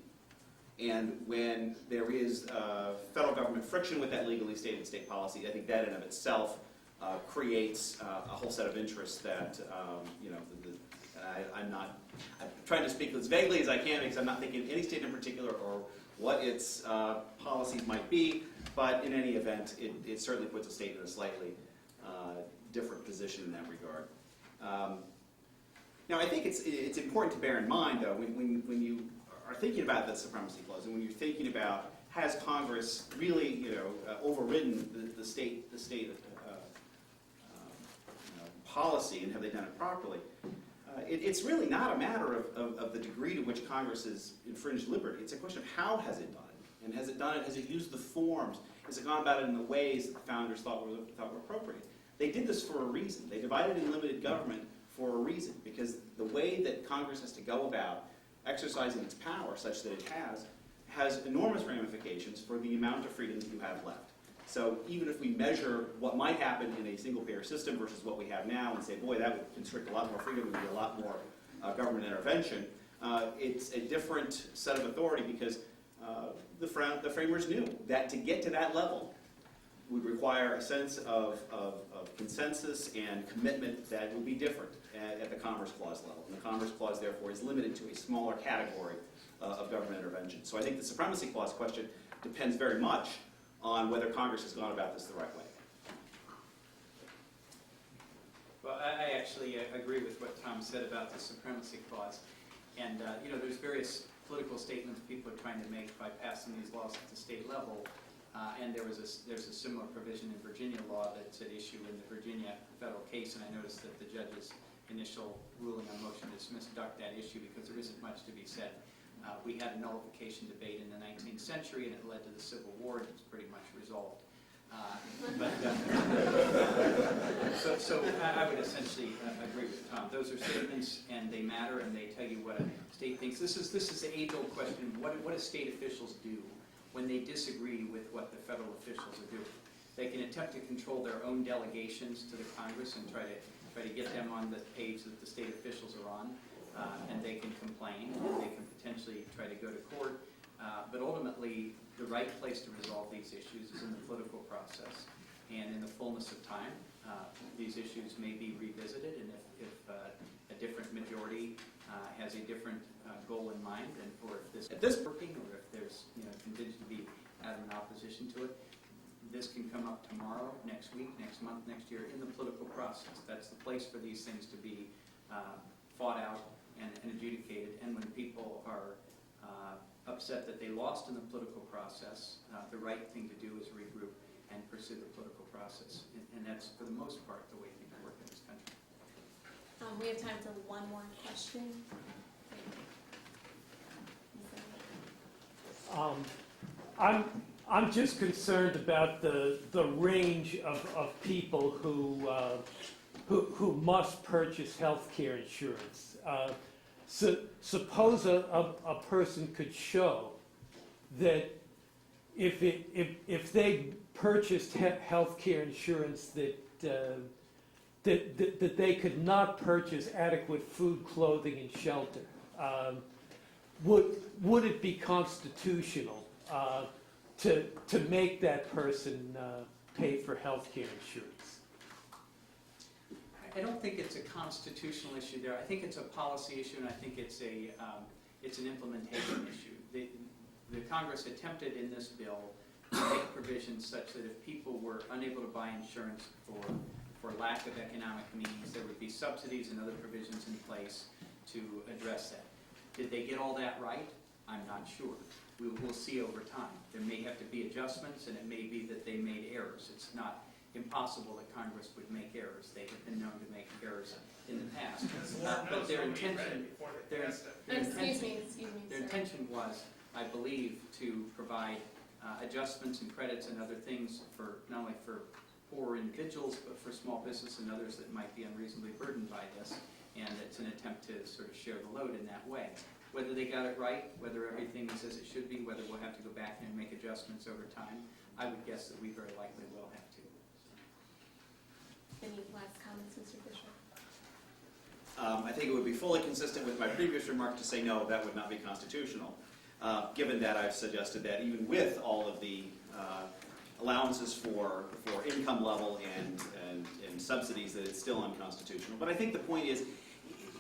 And when there is federal government friction with that legally stated state policy, I think that in and of itself creates a whole set of interests that, I'm trying to speak as vaguely as I can because I'm not thinking any state in particular or what its policies might be, but in any event, it certainly puts a state in a slightly different position in that regard. Now, I think it's important to bear in mind, though, when you are thinking about the Supremacy Clause, and when you're thinking about has Congress really, overridden the state policy, and have they done it properly? It's really not a matter of the degree to which Congress has infringed liberty. It's a question of how has it done it, and has it used the forms? Has it gone about it in the ways that the founders thought were appropriate? They did this for a reason. They divided and limited government for a reason, because the way that Congress has to go about exercising its power, such that it has enormous ramifications for the amount of freedom that you have left. So even if we measure what might happen in a single-payer system versus what we have now and say, boy, that would constrict a lot more freedom, would be a lot more government intervention, it's a different set of authority because the framers knew that to get to that level would require a sense of consensus and commitment that would be different at the Commerce Clause level. And the Commerce Clause, therefore, is limited to a smaller category of government intervention. So I think the Supremacy Clause question depends very much on whether Congress has gone about this the right way. Well, I actually agree with what Tom said about the Supremacy Clause. And, there's various political statements people are trying to make by passing these laws at the state level. And there's a similar provision in Virginia law that's at issue in the Virginia federal case, and I noticed that the judge's initial ruling on motion to dismiss ducked that issue because there isn't much to be said. We had a nullification debate in the 19th century, and it led to the Civil War, and it's pretty much resolved. So I would essentially agree with Tom. Those are statements, and they matter, and they tell you what a state thinks. This is the age-old question: what do state officials do when they disagree with what the federal officials are doing? They can attempt to control their own delegations to the Congress and try to get them on the page that the state officials are on, and they can complain, and they can potentially try to go to court. But ultimately, the right place to resolve these issues is in the political process. And in the fullness of time, these issues may be revisited, and if a different majority has a different goal in mind, or if this is working, or if there's continues to be adamant opposition to it, this can come up tomorrow, next week, next month, next year in the political process. That's the place for these things to be fought out and adjudicated. And when people are upset that they lost in the political process, the right thing to do is regroup and pursue the political process. And that's, for the most part, the way things work in this country. We have time for one more question. I'm just concerned about the range of people who must purchase health care insurance. Suppose a person could show that if they purchased health care insurance that they could not purchase adequate food, clothing, and shelter. Would it be constitutional to make that person pay for health care insurance? I don't think it's a constitutional issue there. I think it's a policy issue, and I think it's an implementation issue. The Congress attempted in this bill to make provisions such that if people were unable to buy insurance for lack of economic means, there would be subsidies and other provisions in place to address that. Did they get all that right? I'm not sure. We'll see over time. There may have to be adjustments, and it may be that they made errors. It's not impossible that Congress would make errors. They have been known to make errors in the past. But their intention was, I believe, to provide adjustments and credits and other things for not only for poor individuals, but for small business and others that might be unreasonably burdened by this. And it's an attempt to sort of share the load in that way. Whether they got it right, whether everything is as it should be, whether we'll have to go back and make adjustments over time, I would guess that we very likely will have to. Any last comments, Mr. Fisher? I think it would be fully consistent with my previous remark to say no, that would not be constitutional. given that I've suggested that even with all of the allowances for income level and subsidies, that it's still unconstitutional. But I think the point is,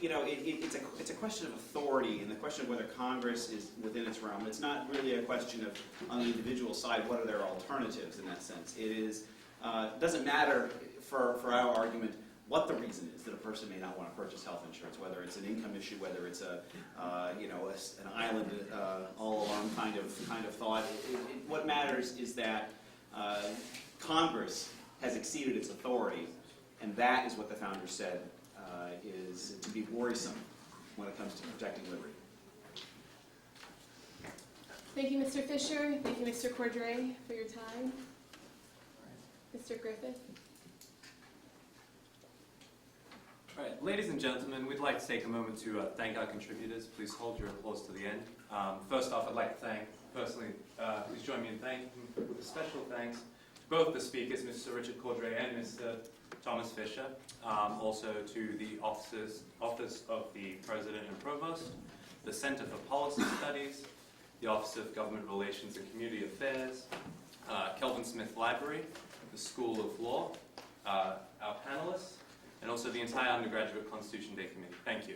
you know, it's a question of authority, and the question of whether Congress is within its realm. It's not really a question of, on the individual side, what are their alternatives in that sense. It is, doesn't matter for our argument what the reason is that a person may not want to purchase health insurance, whether it's an income issue, whether it's an island all along kind of thought. What matters is that Congress has exceeded its authority, and that is what the founders said is to be worrisome when it comes to protecting liberty. Thank you, Mr. Fisher. Thank you, Mr. Cordray, for your time. Mr. Griffith. All right, ladies and gentlemen, we'd like to take a moment to thank our contributors. Please hold your applause to the end. First off, I'd like to thank, personally, please join me in thanking with a special thanks to both the speakers, Mr. Richard Cordray and Mr. Thomas Fisher, also to the Office of the President and Provost, the Center for Policy Studies, the Office of Government Relations and Community Affairs, Kelvin Smith Library, the School of Law, our panelists, and also the entire undergraduate Constitution Day Committee. Thank you.